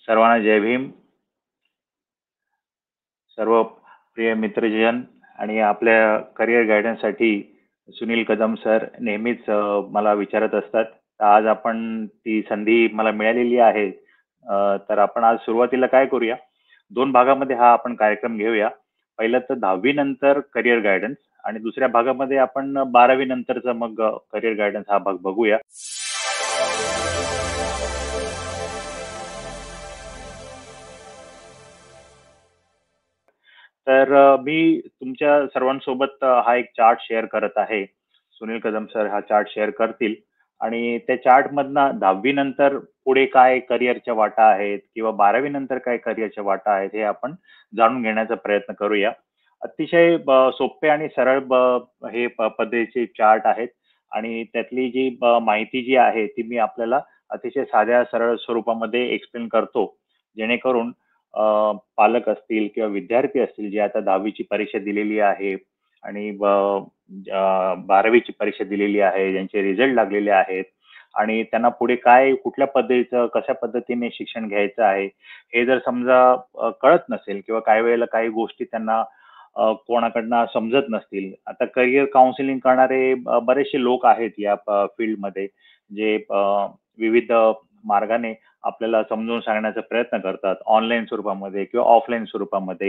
सर्वांना जय भीम. सर्व प्रिय मित्रजन आणि आपल्या करिअर गायडन्ससाठी सुनील कदम सर नेहमीच मला विचारत असतात. तर आज आपण ती संधी मला मिळालेली आहे. तर आपण आज सुरुवातीला काय करूया, 2 भागामध्ये हा आपण कार्यक्रम घेऊया. पहिलं तर 10वी नंतर करिअर गायडन्स आणि दुसऱ्या भागामध्ये आपण 12वी नंतरचा मग करिअर गायडन्स हा भाग बघूया. तर मी तुमच्या सर्वांसोबत हा एक चार्ट शेअर करत आहे. सुनील कदम सर हा चार्ट शेअर करतील आणि त्या चार्टमधनं 10वी नंतर पुढे काय करिअरच्या वाटा आहेत किंवा 12वी नंतर काय करिअरच्या वाटा आहेत हे आपण जाणून घेण्याचा प्रयत्न करूया. अतिशय सोपे आणि सरळ हे पद्धतीचे चार्ट आहेत आणि त्यातली जी माहिती जी आहे ती मी आपल्याला अतिशय साध्या सरळ स्वरूपामध्ये एक्सप्लेन करतो, जेणेकरून पालक असतील किंवा विद्यार्थी असतील जे आता 10वीची परीक्षा दिलेली आहे आणि 12वीची परीक्षा दिलेली आहे, ज्यांचे रिझल्ट लागलेले आहेत आणि त्यांना पुढे काय कुठल्या पद्धतीचं कशा पद्धतीने शिक्षण घ्यायचं आहे हे जर समजा कळत नसेल किंवा काही वेळेला काही गोष्टी त्यांना कोणाकडनं समजत नसतील. आता करिअर काउन्सिलिंग करणारे बरेचसे लोक आहेत या फील्डमध्ये, जे विविध मार्गाने आपल्याला समजून सांगण्याचा प्रयत्न करतात, ऑनलाईन स्वरूपामध्ये किंवा ऑफलाईन स्वरूपामध्ये.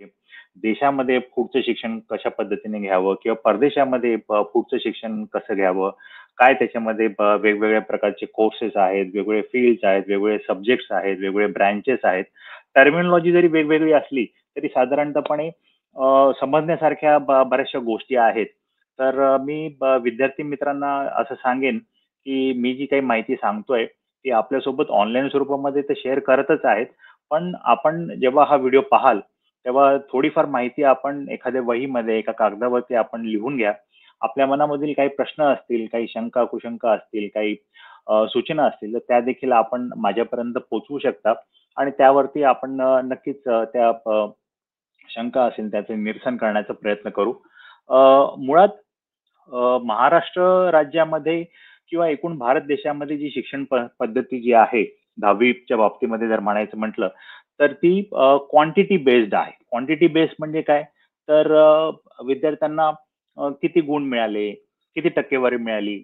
देशामध्ये पुढचं शिक्षण कशा पद्धतीने घ्यावं किंवा परदेशामध्ये पुढचं शिक्षण कसं घ्यावं, काय त्याच्यामध्ये वेगवेगळ्या प्रकारचे कोर्सेस आहेत, वेगवेगळे फील्ड्स आहेत, वेगवेगळे सब्जेक्ट्स आहेत, वेगवेगळे ब्रँचेस आहेत. टर्मिनॉलॉजी जरी वेगवेगळी असली तरी साधारणतःपणे समजण्यासारख्या बऱ्याचशा गोष्टी आहेत. तर मी विद्यार्थी मित्रांना असं सांगेन की मी जी काही माहिती सांगतोय ती आपल्यासोबत ऑनलाईन स्वरूपामध्ये तर शेअर करतच आहेत, पण आपण जेव्हा हा व्हिडिओ पाहाल तेव्हा थोडीफार माहिती आपण एखाद्या वहीमध्ये एका कागदावरती आपण लिहून घ्या. आपल्या मनामधील काही प्रश्न असतील, काही शंका कुशंका असतील, काही सूचना असतील तर त्या देखील आपण माझ्यापर्यंत पोहोचवू शकता आणि त्यावरती आपण नक्कीच त्या शंका असेल त्याचं निरसन करण्याचा प्रयत्न करू. मुळात महाराष्ट्र राज्यामध्ये किंवा एकूण भारत देशामध्ये जी शिक्षण पद्धती जी आहे 10वीच्या बाबतीमध्ये जर म्हणायचं म्हटलं तर ती क्वांटिटी बेस्ड आहे. क्वांटिटी बेस्ड म्हणजे काय, तर विद्यार्थ्यांना किती गुण मिळाले, किती टक्केवारी मिळाली.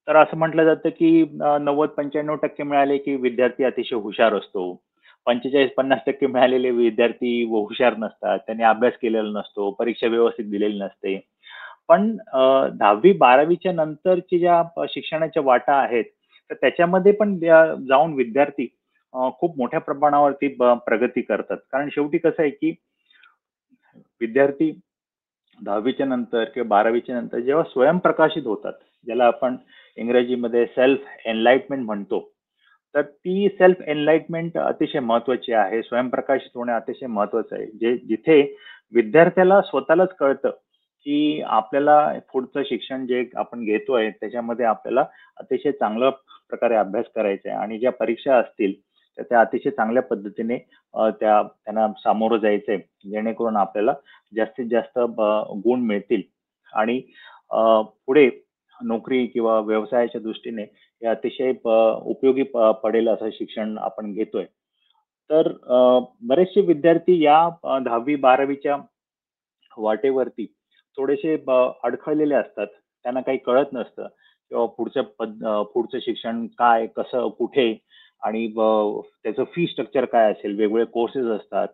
तर असं म्हटलं जातं की 90-95% मिळाले की विद्यार्थी अतिशय हुशार असतो. 45-50% मिळालेले विद्यार्थी हुशार नसतात, त्यांनी अभ्यास केलेला नसतो, परीक्षा व्यवस्थित दिलेली नसते. पण 10वी-12वीच्या नंतरच्या ज्या शिक्षणाच्या वाटा आहेत तर त्याच्यामध्ये पण जाऊन विद्यार्थी खूप मोठ्या प्रमाणावरती प्रगती करतात. कारण शेवटी कसं आहे की विद्यार्थी 10वीच्या नंतर किंवा 12वीच्या नंतर जेव्हा स्वयंप्रकाशित होतात, ज्याला आपण इंग्रजीमध्ये सेल्फ एनलाइटमेंट म्हणतो, तर ती सेल्फ एनलाइटमेंट अतिशय महत्वाची आहे. स्वयंप्रकाशित होणे अतिशय महत्वाचं आहे. जिथे विद्यार्थ्याला स्वतःलाच कळतं की आपल्याला पुढचं शिक्षण जे आपण घेतोय त्याच्यामध्ये आपल्याला अतिशय चांगल्या प्रकारे अभ्यास करायचा आहे आणि ज्या परीक्षा असतील तर त्या अतिशय चांगल्या पद्धतीने त्यांना सामोरं जायचंय, जेणेकरून आपल्याला जास्तीत जास्त गुण मिळतील आणि पुढे नोकरी किंवा व्यवसायाच्या दृष्टीने हे अतिशय उपयोगी पडेल असं शिक्षण आपण घेतोय. तर बरेचसे विद्यार्थी या 10वी-12वीच्या वाटेवरती थोडेसे अडखळलेले असतात. त्यांना काही कळत नसतं किंवा पुढचं शिक्षण काय, कसं, कुठे आणि त्याचं फी स्ट्रक्चर काय असेल. वेगवेगळे कोर्सेस असतात,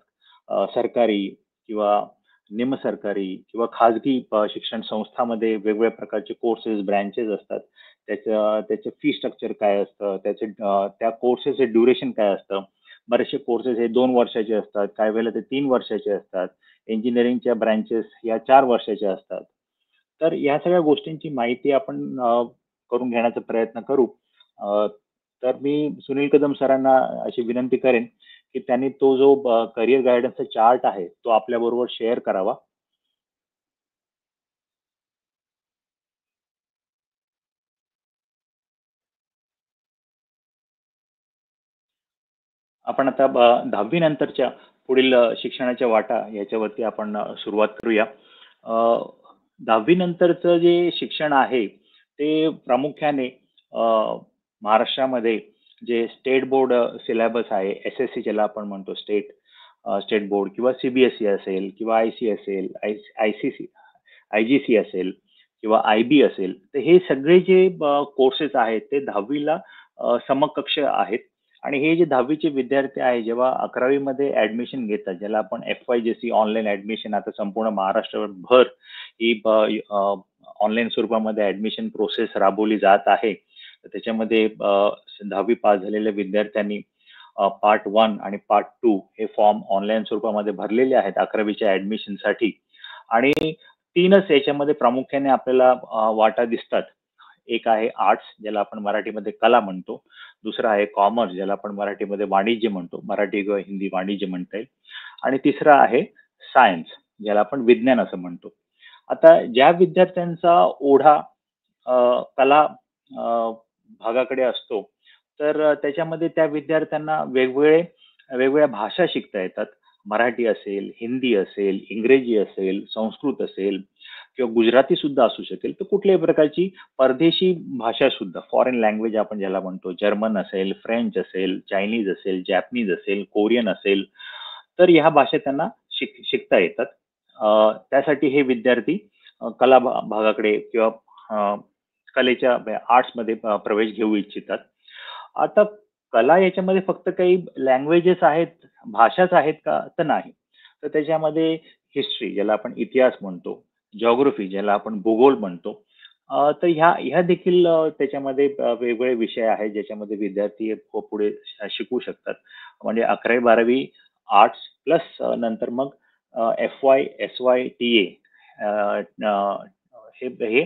सरकारी किंवा निमसरकारी किंवा खाजगी शिक्षण संस्थामध्ये वेगवेगळ्या प्रकारचे कोर्सेस, ब्रँचेस असतात. त्याचं फी स्ट्रक्चर काय असतं, त्या कोर्सेसचं ड्युरेशन काय असतं. बरेचसे कोर्सेस हे 2 वर्षाचे असतात, काही वेळेला ते 3 वर्षाचे असतात. इंजिनिअरिंगच्या ब्रँचेस या 4 वर्षाच्या असतात. तर या सगळ्या गोष्टींची माहिती आपण करून घेण्याचा प्रयत्न करू. तर मी सुनील कदम सरांना अशी विनंती करेन की त्यांनी तो जो करिअर गायडन्सचा चार्ट आहे तो आपल्याबरोबर शेअर करावा. आपण आता 10वी नंतरच्या पुढील शिक्षणाच्या वाटा याच्यावरती आपण सुरुवात करूया. 10वी नंतरचं जे शिक्षण आहे ते प्रामुख्याने महाराष्ट्रामध्ये जे स्टेट बोर्ड सिलेबस आहे, SSC ज्याला आपण म्हणतो, स्टेट बोर्ड, किंवा CBSE असेल, किंवा IC असेल, ICC, IGC असेल, किंवा IB असेल, तर हे सगळे जे कोर्सेस आहेत ते 10वीला समकक्ष आहेत. आणि हे जे 10वीचे विद्यार्थी आहे, जेव्हा 11वीमध्ये ऍडमिशन घेतात, ज्याला आपण FYJC ऑनलाईन ऍडमिशन, आता संपूर्ण महाराष्ट्रभर ही ऑनलाईन स्वरूपामध्ये ऍडमिशन प्रोसेस राबवली जात आहे. तर त्याच्यामध्ये 10वी पास झालेल्या विद्यार्थ्यांनी पार्ट 1 आणि पार्ट 2 हे फॉर्म ऑनलाईन स्वरूपामध्ये भरलेले आहेत 11वीच्या ऍडमिशनसाठी. आणि 3च याच्यामध्ये प्रामुख्याने आपल्याला वाटा दिसतात. एक आहे आर्ट्स, ज्याला आपण मराठीमध्ये कला म्हणतो. दुसरा आहे कॉमर्स, ज्याला आपण मराठीमध्ये वाणिज्य म्हणतो, मराठी किंवा हिंदी वाणिज्य म्हणता येईल. आणि तिसरा आहे सायन्स, ज्याला आपण विज्ञान असं म्हणतो. आता ज्या विद्यार्थ्यांचा ओढा कला भागाकडे असतो, तर त्याच्यामध्ये त्या विद्यार्थ्यांना वेगवेगळ्या भाषा शिकता येतात. मराठी असेल, हिंदी असेल, इंग्रजी असेल, संस्कृत असेल, किंवा गुजराती सुद्धा असू शकेल. तर कुठल्याही प्रकारची परदेशी भाषा सुद्धा, फॉरेन लँग्वेज आपण ज्याला म्हणतो, जर्मन असेल, फ्रेंच असेल, चायनीज असेल, जॅपनीज असेल, कोरियन असेल, तर ह्या भाषा त्यांना शिकता येतात. त्यासाठी हे विद्यार्थी कला भागाकडे किंवा कलेच्या आर्ट्समध्ये प्रवेश घेऊ इच्छितात. आता कला याच्यामध्ये फक्त काही लँग्वेजेस आहेत, भाषाच आहेत का, तर नाही. तर त्याच्यामध्ये हिस्ट्री, ज्याला आपण इतिहास म्हणतो, जिओग्राफी, ज्याला आपण भूगोल म्हणतो, तर ह्या देखील त्याच्यामध्ये वेगवेगळे विषय आहेत ज्याच्यामध्ये विद्यार्थी पुढे शिकू शकतात. म्हणजे 11वी-12वी आर्ट्स प्लस नंतर मग FY, SY, TA हे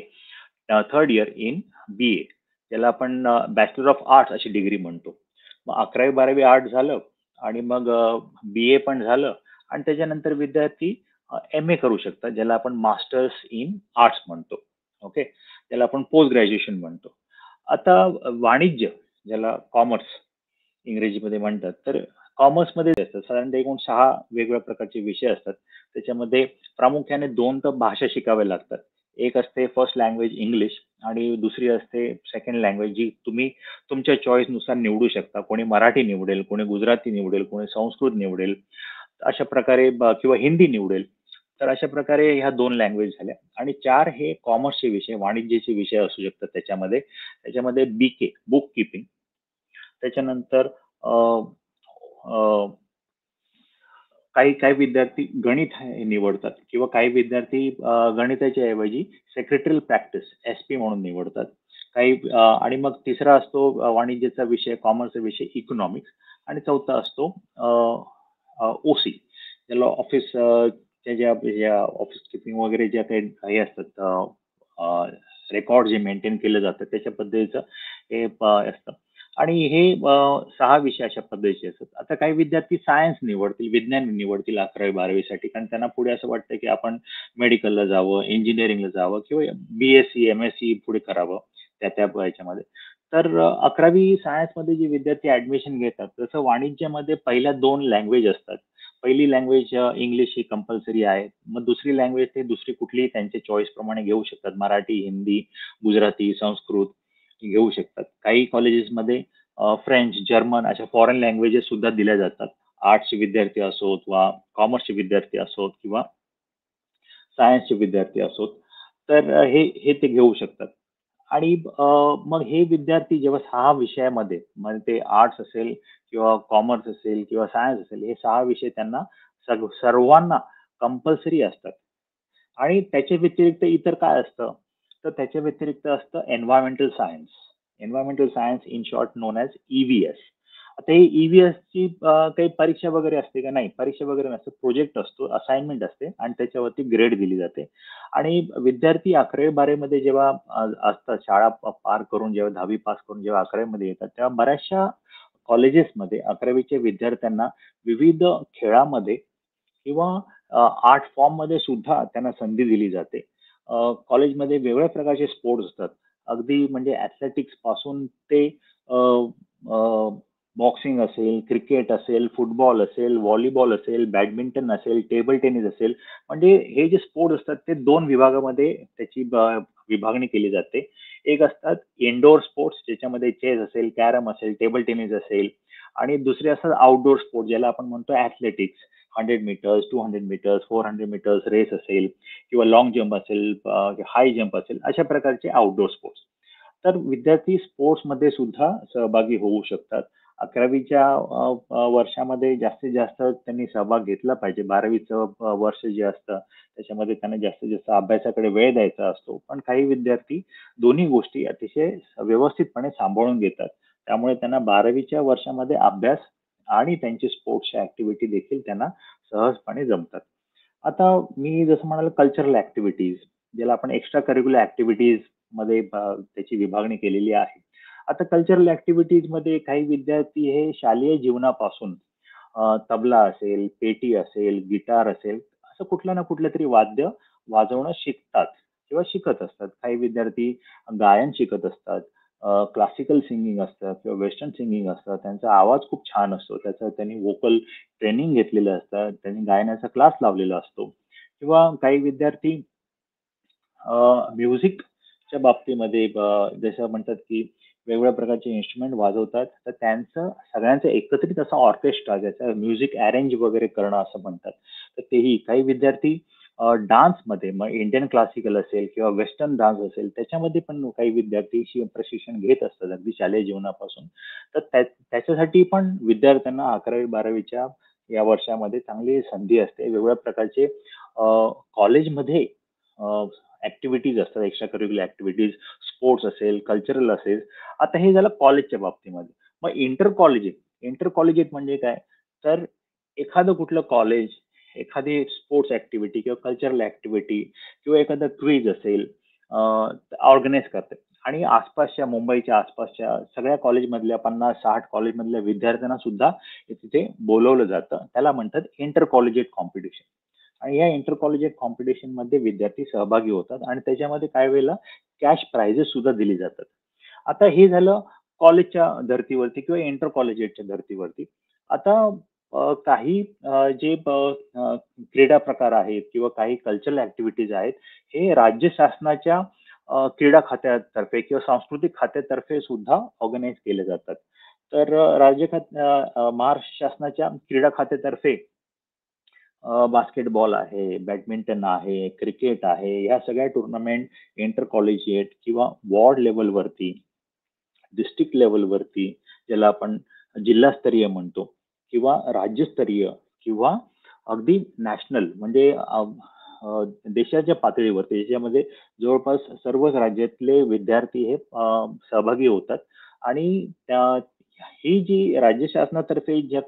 थर्ड इयर इन BA, ज्याला आपण बॅचलर ऑफ आर्ट्स अशी डिग्री म्हणतो. मग 11वी-12वी आर्ट झालं, आणि मग BA पण झालं, आणि त्याच्यानंतर विद्यार्थी MA करू शकतात, ज्याला आपण मास्टर्स इन आर्ट्स म्हणतो. ओके, ज्याला आपण पोस्ट ग्रॅज्युएशन म्हणतो. आता वाणिज्य, ज्याला कॉमर्स इंग्रजीमध्ये म्हणतात, तर कॉमर्समध्ये असतात साधारणतः एकूण 6 वेगवेगळ्या प्रकारचे विषय असतात. त्याच्यामध्ये प्रामुख्याने 2 तर भाषा शिकाव्या लागतात. एक असते फर्स्ट लँग्वेज इंग्लिश, आणि दुसरी असते सेकंड लँग्वेज, जी तुम्ही तुमच्या चॉईसनुसार निवडू शकता. कोणी मराठी निवडेल, कोणी गुजराती निवडेल, कोणी संस्कृत निवडेल, अशा प्रकारे, किंवा हिंदी निवडेल. तर अशा प्रकारे ह्या 2 लँग्वेज झाल्या. आणि 4 हे कॉमर्सचे विषय, वाणिज्याचे विषय असू शकतात. त्याच्यामध्ये BK, बुक किपिंग, त्याच्यानंतर काही काही विद्यार्थी गणित हे निवडतात, किंवा काही विद्यार्थी गणिताच्या ऐवजी सेक्रेटरीयल प्रॅक्टिस, SP म्हणून निवडतात. आणि मग तिसरा असतो वाणिज्याचा विषय, कॉमर्सचा विषय इकॉनॉमिक्स. आणि चौथा असतो OC, ज्याला ज्या ऑफिस किपिंग वगैरे ज्या काही हे असतात, रेकॉर्ड जे मेंटेन केलं जातं त्याच्या पद्धतीचं हे असतं. आणि हे 6 विषय अशा पद्धतीचे असतात. आता काही विद्यार्थी सायन्स निवडतील, विज्ञान निवडतील 11वी-12वीसाठी, कारण त्यांना पुढे असं वाटतं की आपण मेडिकलला जावं, इंजिनिअरिंगला जावं, किंवा BSc, MSc पुढे करावं त्या याच्यामध्ये. तर 11वी सायन्समध्ये जे विद्यार्थी ऍडमिशन घेतात, तसं वाणिज्यामध्ये पहिल्या 2 लँग्वेज असतात. पहिली लँग्वेज इंग्लिश ही कंपल्सरी आहे. मग दुसरी लँग्वेज ते दुसरी कुठलीही त्यांच्या चॉईस प्रमाणे घेऊ शकतात. मराठी, हिंदी, गुजराती, संस्कृत घेऊ शकतात. काही कॉलेजेसमध्ये फ्रेंच, जर्मन अशा फॉरेन लँग्वेजेस सुद्धा दिल्या जातात. आर्ट्सचे विद्यार्थी असोत, किंवा कॉमर्सचे विद्यार्थी असोत, किंवा सायन्सचे विद्यार्थी असोत, तर हे ते घेऊ शकतात. आणि मग हे विद्यार्थी जेव्हा 6 विषयामध्ये, म्हणजे ते आर्ट्स असेल, किंवा कॉमर्स असेल, किंवा सायन्स असेल, हे 6 विषय त्यांना सर्वांना कंपल्सरी असतात. आणि त्याच्या व्यतिरिक्त इतर काय असतं, तर त्याच्या व्यतिरिक्त असतं environmental science. Environmental science, in short non as EVS. आता हे EVS ची काही परीक्षा वगैरे असते का? नाही, परीक्षा वगैरे नसते. प्रोजेक्ट असतो, असाइनमेंट असते, आणि त्याच्यावरती ग्रेड दिली जाते. आणि विद्यार्थी 11वी-12वीमध्ये जेव्हा असतात, शाळा पार करून, जेव्हा 10वी पास करून जेव्हा 11वीमध्ये येतात, तेव्हा बऱ्याचशा कॉलेजेसमध्ये 11वीच्या विद्यार्थ्यांना विविध खेळामध्ये, किंवा आर्ट फॉर्ममध्ये सुद्धा त्यांना संधी दिली जाते. कॉलेजमध्ये वेगवेगळ्या प्रकारचे स्पोर्ट्स असतात. अगदी म्हणजे ॲथलेटिक्स पासून ते बॉक्सिंग असेल, क्रिकेट असेल, फुटबॉल असेल, व्हॉलीबॉल असेल, बॅडमिंटन असेल, टेबल टेनिस असेल. म्हणजे हे जे स्पोर्ट्स असतात ते 2 विभागामध्ये त्याची विभागणी केली जाते. एक असतात इनडोअर स्पोर्ट्स, ज्याच्यामध्ये चेस असेल, कॅरम असेल, टेबल टेनिस असेल, आणि दुसरे असतात आउटडोर स्पोर्ट, ज्याला आपण म्हणतो athletics. 100 metres, 200 metres, 400 metres race असेल, किंवा लाँग जंप असेल, हाय जंप असेल, अशा प्रकारचे आउटडोर स्पोर्ट्स. तर विद्यार्थी स्पोर्ट्समध्ये सुद्धा सहभागी होऊ शकतात. 11वीच्या वर्षामध्ये जास्तीत जास्त त्यांनी सहभाग घेतला पाहिजे. 12वीचं वर्ष जे असतं त्याच्यामध्ये त्यांना जास्तीत जास्त अभ्यासाकडे वेळ द्यायचा असतो. पण काही विद्यार्थी दोन्ही गोष्टी अतिशय व्यवस्थितपणे सांभाळून घेतात. त्यामुळे त्यांना 12वीच्या वर्षामध्ये अभ्यास आणि त्यांची स्पोर्ट्सच्या ॲक्टिव्हिटी देखील त्यांना सहजपणे जमतात. आता मी जसं म्हणालो कल्चरल ॲक्टिव्हिटीज, ज्याला आपण एक्स्ट्रा करिक्युलर ॲक्टिव्हिटीज मध्ये त्याची विभागणी केलेली आहे. आता कल्चरल ॲक्टिव्हिटीज मध्ये काही विद्यार्थी हे शालेय जीवनापासून तबला असेल, पेटी असेल, गिटार असेल, असं कुठलं ना कुठलं तरी वाद्य वाजवणं शिकतात किंवा शिकत असतात. काही विद्यार्थी गायन शिकत असतात, क्लासिकल सिंगिंग असतं किंवा वेस्टर्न सिंगिंग असतं. त्यांचा आवाज खूप छान असतो. त्याचं त्यांनी व्होकल ट्रेनिंग घेतलेलं असतं. त्यांनी गायनाचा क्लास लावलेला असतो. किंवा काही विद्यार्थी म्युझिकच्या बाबतीमध्ये जसं म्हणतात की वेगवेगळ्या प्रकारचे इन्स्ट्रुमेंट वाजवतात, तर त्यांचं सगळ्यांचं एकत्रित असं ऑर्केस्ट्रा, ज्याचं म्युझिक अरेंज वगैरे करणं असं म्हणतात. तर तेही काही विद्यार्थी डान्समध्ये, मग इंडियन क्लासिकल असेल किंवा वेस्टर्न डान्स असेल, त्याच्यामध्ये पण काही विद्यार्थी प्रशिक्षण घेत असतात अगदी शालेय जीवनापासून. तर त्याच्यासाठी पण विद्यार्थ्यांना 11वी-12वीच्या या वर्षामध्ये चांगली संधी असते. वेगवेगळ्या प्रकारचे कॉलेजमध्ये ॲक्टिव्हिटीज असतात, एक्स्ट्रा करिक्युलर ॲक्टिव्हिटीज, स्पोर्ट्स असेल, कल्चरल असेल. आता हे झालं कॉलेजच्या बाबतीमध्ये. मग इंटर कॉलेजिएट म्हणजे काय? तर एखादं कुठलं कॉलेज एखादी स्पोर्ट्स ॲक्टिव्हिटी किंवा कल्चरल ॲक्टिव्हिटी किंवा एखादा क्विज असेल ऑर्गनाईज करते, आणि आसपासच्या, मुंबईच्या आसपासच्या सगळ्या कॉलेजमधल्या 50-60 कॉलेजमधल्या विद्यार्थ्यांना सुद्धा तिथे बोलवलं जातं. त्याला म्हणतात इंटर कॉलेजिएट कॉम्पिटिशन. आणि या इंटर कॉलेजिएट कॉम्पिटिशनमध्ये विद्यार्थी सहभागी होतात आणि त्याच्यामध्ये काही वेळेला कॅश प्राइजेस सुद्धा दिली जातात. आता हे झालं कॉलेजच्या धर्तीवरती किंवा इंटर कॉलेजिएटच्या धर्तीवरती. आता काही जे क्रीडा प्रकार आहेत किंवा काही कल्चरल ॲक्टिव्हिटीज आहेत, हे राज्य शासनाच्या क्रीडा खात्यातर्फे किंवा सांस्कृतिक खात्यातर्फे सुद्धा ऑर्गनाईज केले जातात. तर महाराष्ट्र शासनाच्या क्रीडा खात्यातर्फे बास्केटबॉल आहे, बॅडमिंटन आहे, क्रिकेट आहे, ह्या सगळ्या टुर्नामेंट इंटर कॉलेजिएट किंवा वॉर्ड लेव्हलवरती, डिस्ट्रिक्ट लेव्हलवरती, ज्याला आपण जिल्हास्तरीय म्हणतो, किंवा राज्यस्तरीय, किंवा अगदी नॅशनल म्हणजे देशाच्या पातळीवरती, ज्याच्यामध्ये जवळपास सर्वच राज्यातले विद्यार्थी हे सहभागी होतात. आणि ही जी राज्य शासनातर्फे ज्या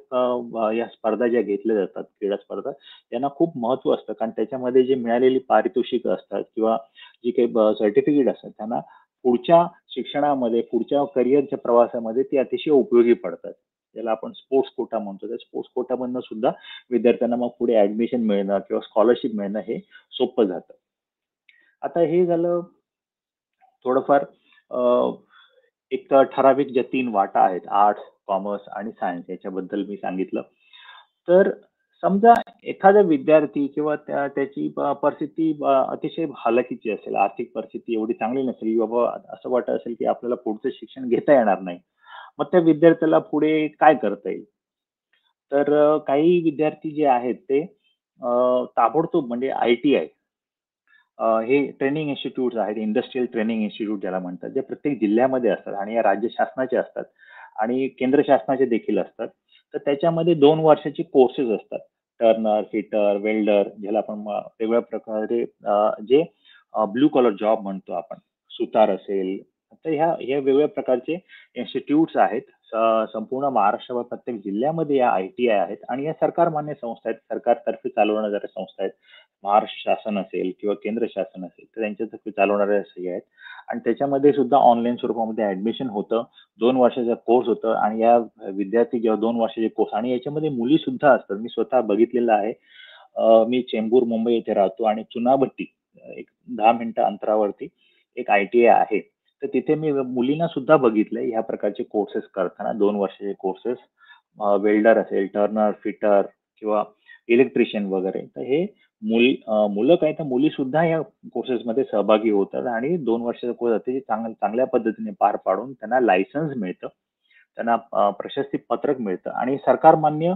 या स्पर्धा ज्या घेतल्या जातात, क्रीडा स्पर्धा, त्यांना खूप महत्त्व असतं. कारण त्याच्यामध्ये जे मिळालेली पारितोषिकं असतात किंवा जी काही सर्टिफिकेट असतात, त्यांना पुढच्या शिक्षणामध्ये, पुढच्या करिअरच्या प्रवासामध्ये ते अतिशय उपयोगी पडतात. ज्याला आपण स्पोर्ट्स कोटा म्हणतो. त्या स्पोर्ट्स कोटामधनं सुद्धा विद्यार्थ्यांना मग पुढे ॲडमिशन मिळणं किंवा स्कॉलरशिप मिळणं हे सोपं जातं. आता हे झालं थोडंफार एक ठराविक ज्या 3 वाटा आहेत, आर्ट्स, कॉमर्स आणि सायन्स, याच्याबद्दल मी सांगितलं. तर समजा एखादा विद्यार्थी किंवा त्याची परिस्थिती अतिशय हलाखीची असेल, आर्थिक परिस्थिती एवढी चांगली नसेल, की बाबा असं वाटत असेल की आपल्याला पुढचं शिक्षण घेता येणार नाही. मग त्या विद्यार्थ्याला पुढे काय करता येईल? तर काही विद्यार्थी जे आहेत ते ताबडतोब म्हणजे ITI, हे ट्रेनिंग इन्स्टिट्यूट्स आहेत, इंडस्ट्रियल ट्रेनिंग इन्स्टिट्यूट ज्याला म्हणतात, जे प्रत्येक जिल्ह्यामध्ये असतात आणि या राज्य शासनाचे असतात आणि केंद्र शासनाचे देखील असतात. तर त्याच्यामध्ये 2 वर्षाचे कोर्सेस असतात. टर्नर, फिटर, वेल्डर, ज्याला आपण वेगवेगळ्या प्रकारे जे ब्लू कॉलर जॉब म्हणतो आपण, सुतार असेल. तर ह्या ह्या वेगवेगळ्या प्रकारचे इन्स्टिट्यूट्स आहेत. संपूर्ण महाराष्ट्रावर प्रत्येक जिल्ह्यामध्ये या ITI आहेत आणि या सरकारमान्य संस्था आहेत, सरकारतर्फे चालवणाऱ्या संस्था आहेत. महाराष्ट्र शासन असेल किंवा केंद्र शासन असेल, तर त्यांच्यातर्फे चालवणाऱ्या हे आहेत. आणि त्याच्यामध्ये सुद्धा ऑनलाईन स्वरूपामध्ये ॲडमिशन होतं. 2 वर्षाचा कोर्स होतं आणि या विद्यार्थी जेव्हा 2 वर्षाचे कोर्स, आणि याच्यामध्ये मुली सुद्धा असतात. मी स्वतः बघितलेलं आहे. मी चेंबूर, मुंबई येथे राहतो आणि चुनाभट्टी एक 10 मिनिटं अंतरावरती एक ITI आहे. तर तिथे मी मुलींना सुद्धा बघितलंय ह्या प्रकारचे कोर्सेस करताना. 2 वर्षाचे कोर्सेस, वेल्डर असेल, टर्नर, फिटर किंवा इलेक्ट्रिशियन वगैरे. तर हे मुलं काय तर मुली सुद्धा या कोर्सेसमध्ये सहभागी होतात आणि 2 वर्षाचा कोर्स अतिशय चांगल्या पद्धतीने पार पाडून त्यांना लायसन्स मिळतं. त्यांना प्रशस्ती पत्रक मिळतं आणि सरकारमान्य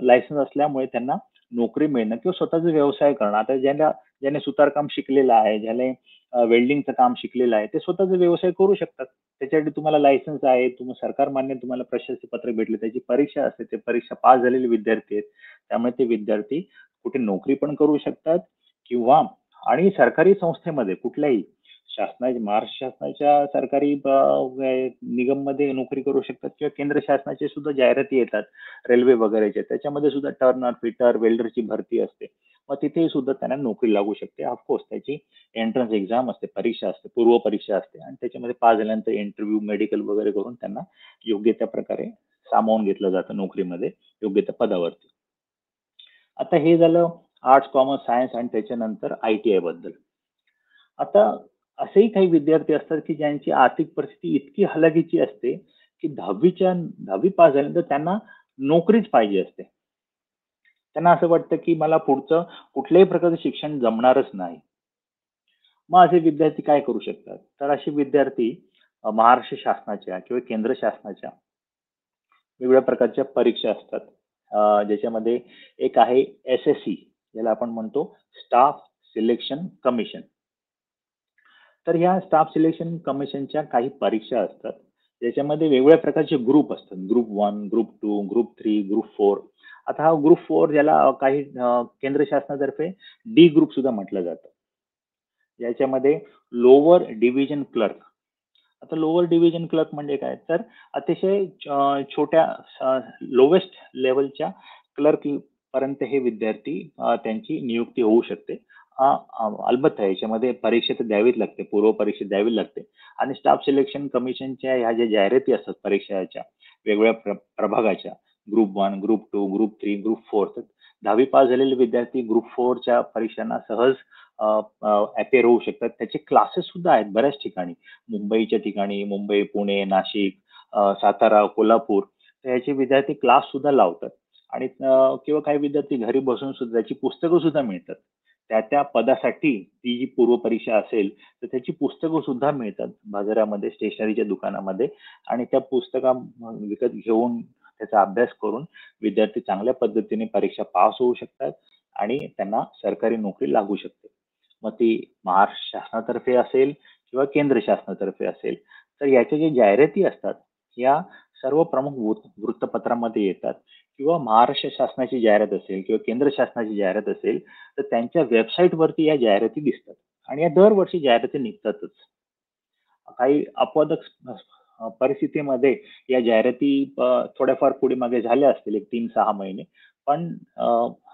लायसन्स असल्यामुळे त्यांना नोकरी मिळणं किंवा स्वतःचा व्यवसाय करणं. आता ज्याने सुतारकाम शिकलेलं आहे, ज्याने वेल्डिंगचं काम शिकलेलं आहे, ते स्वतःचा व्यवसाय करू शकतात. त्याच्यासाठी तुम्हाला लायसन्स आहे, सरकार मान्य तुम्हाला प्रशस्ती पत्रक भेटले, त्याची परीक्षा असते, ते परीक्षा पास झालेले विद्यार्थी आहेत. त्यामुळे ते विद्यार्थी कुठे नोकरी पण करू शकतात किंवा आणि सरकारी संस्थेमध्ये कुठल्याही महाराष्ट्र शासनाच्या सरकारी निगममध्ये नोकरी करू शकतात किंवा केंद्र शासनाचे सुद्धा जाहिराती येतात रेल्वे वगैरेच्या, त्याच्यामध्ये सुद्धा टर्नर, फिटर, वेल्डरची भरती असते. मग तिथेही सुद्धा त्यांना नोकरी लागू शकते. ऑफकोर्स त्याची एंट्रन्स एक्झाम असते, परीक्षा असते, पूर्व परीक्षा असते आणि त्याच्यामध्ये पास झाल्यानंतर इंटरव्ह्यू, मेडिकल वगैरे करून त्यांना योग्य त्या प्रकारे सामावून घेतलं जातं नोकरीमध्ये, योग्य त्या पदावरती. आता हे झालं आर्ट्स, कॉमर्स, सायन्स आणि त्याच्यानंतर ITI बद्दल. आता असेही काही विद्यार्थी असतात की ज्यांची आर्थिक परिस्थिती इतकी हलाखीची असते की 10वी पास झाल्यानंतर त्यांना नोकरीच पाहिजे असते. त्यांना असं वाटतं की मला पुढचं कुठल्याही प्रकारचं शिक्षण जमणारच नाही. मग असे विद्यार्थी काय करू शकतात? तर असे विद्यार्थी महाराष्ट्र शासनाच्या किंवा केंद्र शासनाच्या वेगवेगळ्या प्रकारच्या परीक्षा असतात. ज्याच्यामध्ये एक आहे SSC, ज्याला आपण म्हणतो स्टाफ सिलेक्शन कमिशन. तर ह्या स्टाफ सिलेक्शन कमिशनच्या काही परीक्षा असतात. ज्याच्यामध्ये वेगवेगळ्या प्रकारचे ग्रुप असतात. Group 1, group 2, group 3, group 4. आता हा ग्रुप 4 ज्याला काही केंद्र शासनातर्फे डी ग्रुप सुद्धा म्हटलं जातं. याच्यामध्ये लोअर डिव्हिजन क्लर्क. आता लोअर डिव्हिजन क्लर्क म्हणजे काय? तर अतिशय छोट्या लोवेस्ट लेवलच्या क्लर्क पर्यंत हे विद्यार्थी त्यांची नियुक्ती होऊ शकते. अलबत्त याच्यामध्ये परीक्षा तर द्यावीच लागते, पूर्व परीक्षा द्यावी लागते आणि स्टाफ सिलेक्शन कमिशनच्या ह्या ज्या जाहिराती असतात परीक्षाच्या वेगवेगळ्या प्रभागाच्या, ग्रुप 1, ग्रुप 2, ग्रुप 3, ग्रुप 4, तर 10वी पास झालेले विद्यार्थी ग्रुप 4च्या परीक्षांना सहज अपेअर होऊ शकतात. त्याचे क्लासेस सुद्धा आहेत बऱ्याच ठिकाणी. मुंबईच्या ठिकाणी, मुंबई, पुणे, नाशिक, सातारा, कोल्हापूर, तर याचे विद्यार्थी क्लास सुद्धा लावतात आणि किंवा काही विद्यार्थी घरी बसून सुद्धा त्याची पुस्तकं सुद्धा मिळतात. त्या पदासाठी ती जी पूर्व परीक्षा असेल तर त्याची पुस्तकं सुद्धा मिळतात बाजारामध्ये, स्टेशनरीच्या दुकानामध्ये आणि त्या पुस्तका विकत घेऊन त्याचा अभ्यास करून विद्यार्थी चांगल्या पद्धतीने परीक्षा पास होऊ शकतात आणि त्यांना सरकारी नोकरी लागू शकते. मग ती महाराष्ट्र शासनातर्फे असेल किंवा केंद्र शासनातर्फे असेल. तर याच्या ज्या जाहिराती असतात या सर्व प्रमुख वृत्तपत्रामध्ये येतात किंवा महाराष्ट्र शासनाची जाहिरात असेल किंवा केंद्र शासनाची जाहिरात असेल तर त्यांच्या वेबसाईटवरती या जाहिराती दिसतात आणि या दरवर्षी जाहिराती निघतातच. काही अपवादक परिस्थितीमध्ये या जाहिराती थोड्याफार पुढे मागे झाल्या असतील, एक 3-6 महिने, पण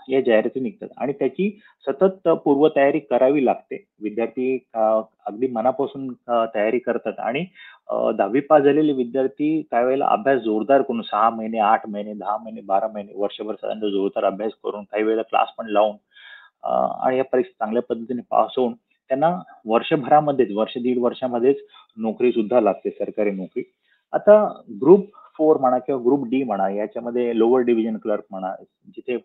या जाहिराती निघतात आणि त्याची सतत पूर्वतयारी करावी लागते. विद्यार्थी अगदी मनापासून तयारी करतात आणि 10वी पास झालेले विद्यार्थी काही वेळेला अभ्यास जोरदार करून 6 महिने, 8 महिने, 10 महिने, 12 महिने, वर्षभर साधारणतः जोरदार अभ्यास करून, काही वेळेला क्लास पण लावून आणि या परीक्षा चांगल्या पद्धतीने पास होऊन त्यांना वर्षभरामध्येच, वर्ष दीड वर्षामध्येच नोकरी सुद्धा लागते, सरकारी नोकरी. आता ग्रुप 4 म्हणा किंवा ग्रुप डी म्हणा, याच्यामध्ये लोअर डिव्हिजन क्लर्क म्हणा, जिथे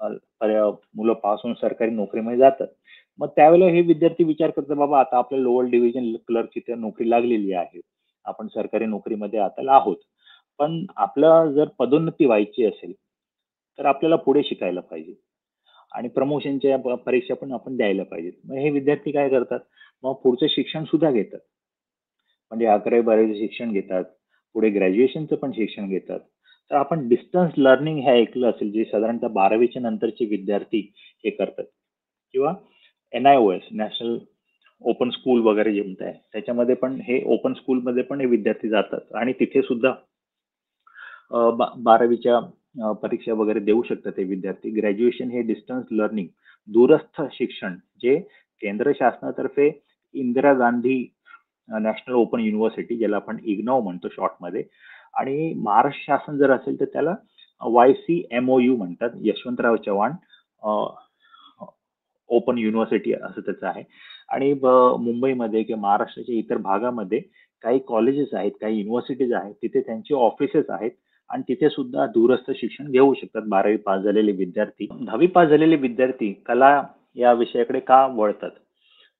मुलं पास होऊन सरकारी नोकरीमध्ये जातात. मग त्यावेळेला हे विद्यार्थी विचार करतात, बाबा आता आपल्या लोअर डिव्हिजन क्लर्कची तर नोकरी लागलेली आहे. आपण सरकारी नोकरीमध्ये आता आहोत. पण आपला जर पदोन्नती व्हायची असेल, तर आपल्याला पुढे शिकायला पाहिजे आणि प्रमोशनच्या परीक्षा पण आपण द्यायला पाहिजेत. मग हे विद्यार्थी काय करतात? मग पुढचं शिक्षण सुद्धा घेतात. म्हणजे 11वी-12वीचं शिक्षण घेतात. पुढे ग्रॅज्युएशनचं पण शिक्षण घेतात. तर आपण डिस्टन्स लर्निंग हे ऐकलं असेल, जे साधारणतः 12वीच्या नंतरचे विद्यार्थी हे करतात किंवा NIOS, नॅशनल ओपन स्कूल वगैरे जे म्हणताय, त्याच्यामध्ये पण हे ओपन स्कूलमध्ये पण हे विद्यार्थी जातात आणि तिथे सुद्धा 12वीच्या परीक्षा वगैरे देऊ शकतात ते विद्यार्थी. ग्रॅज्युएशन हे डिस्टन्स लर्निंग, दूरस्थ शिक्षण, जे केंद्र शासनातर्फे Indira Gandhi national open university, ज्याला आपण इग्नॉव म्हणतो शॉर्टमध्ये, आणि महाराष्ट्र शासन जर असेल तर त्याला YCMOU म्हणतात, यशवंतराव चव्हाण ओपन युनिव्हर्सिटी असं त्याचं आहे. आणि मुंबईमध्ये किंवा महाराष्ट्राच्या इतर भागामध्ये काही कॉलेजेस आहेत, काही युनिव्हर्सिटीज आहेत, तिथे त्यांचे ऑफिसेस आहेत आणि तिथे सुद्धा दूरस्थ शिक्षण घेऊ शकतात 12वी पास झालेले विद्यार्थी. 10वी पास झालेले विद्यार्थी कला या विषयाकडे का वळतात?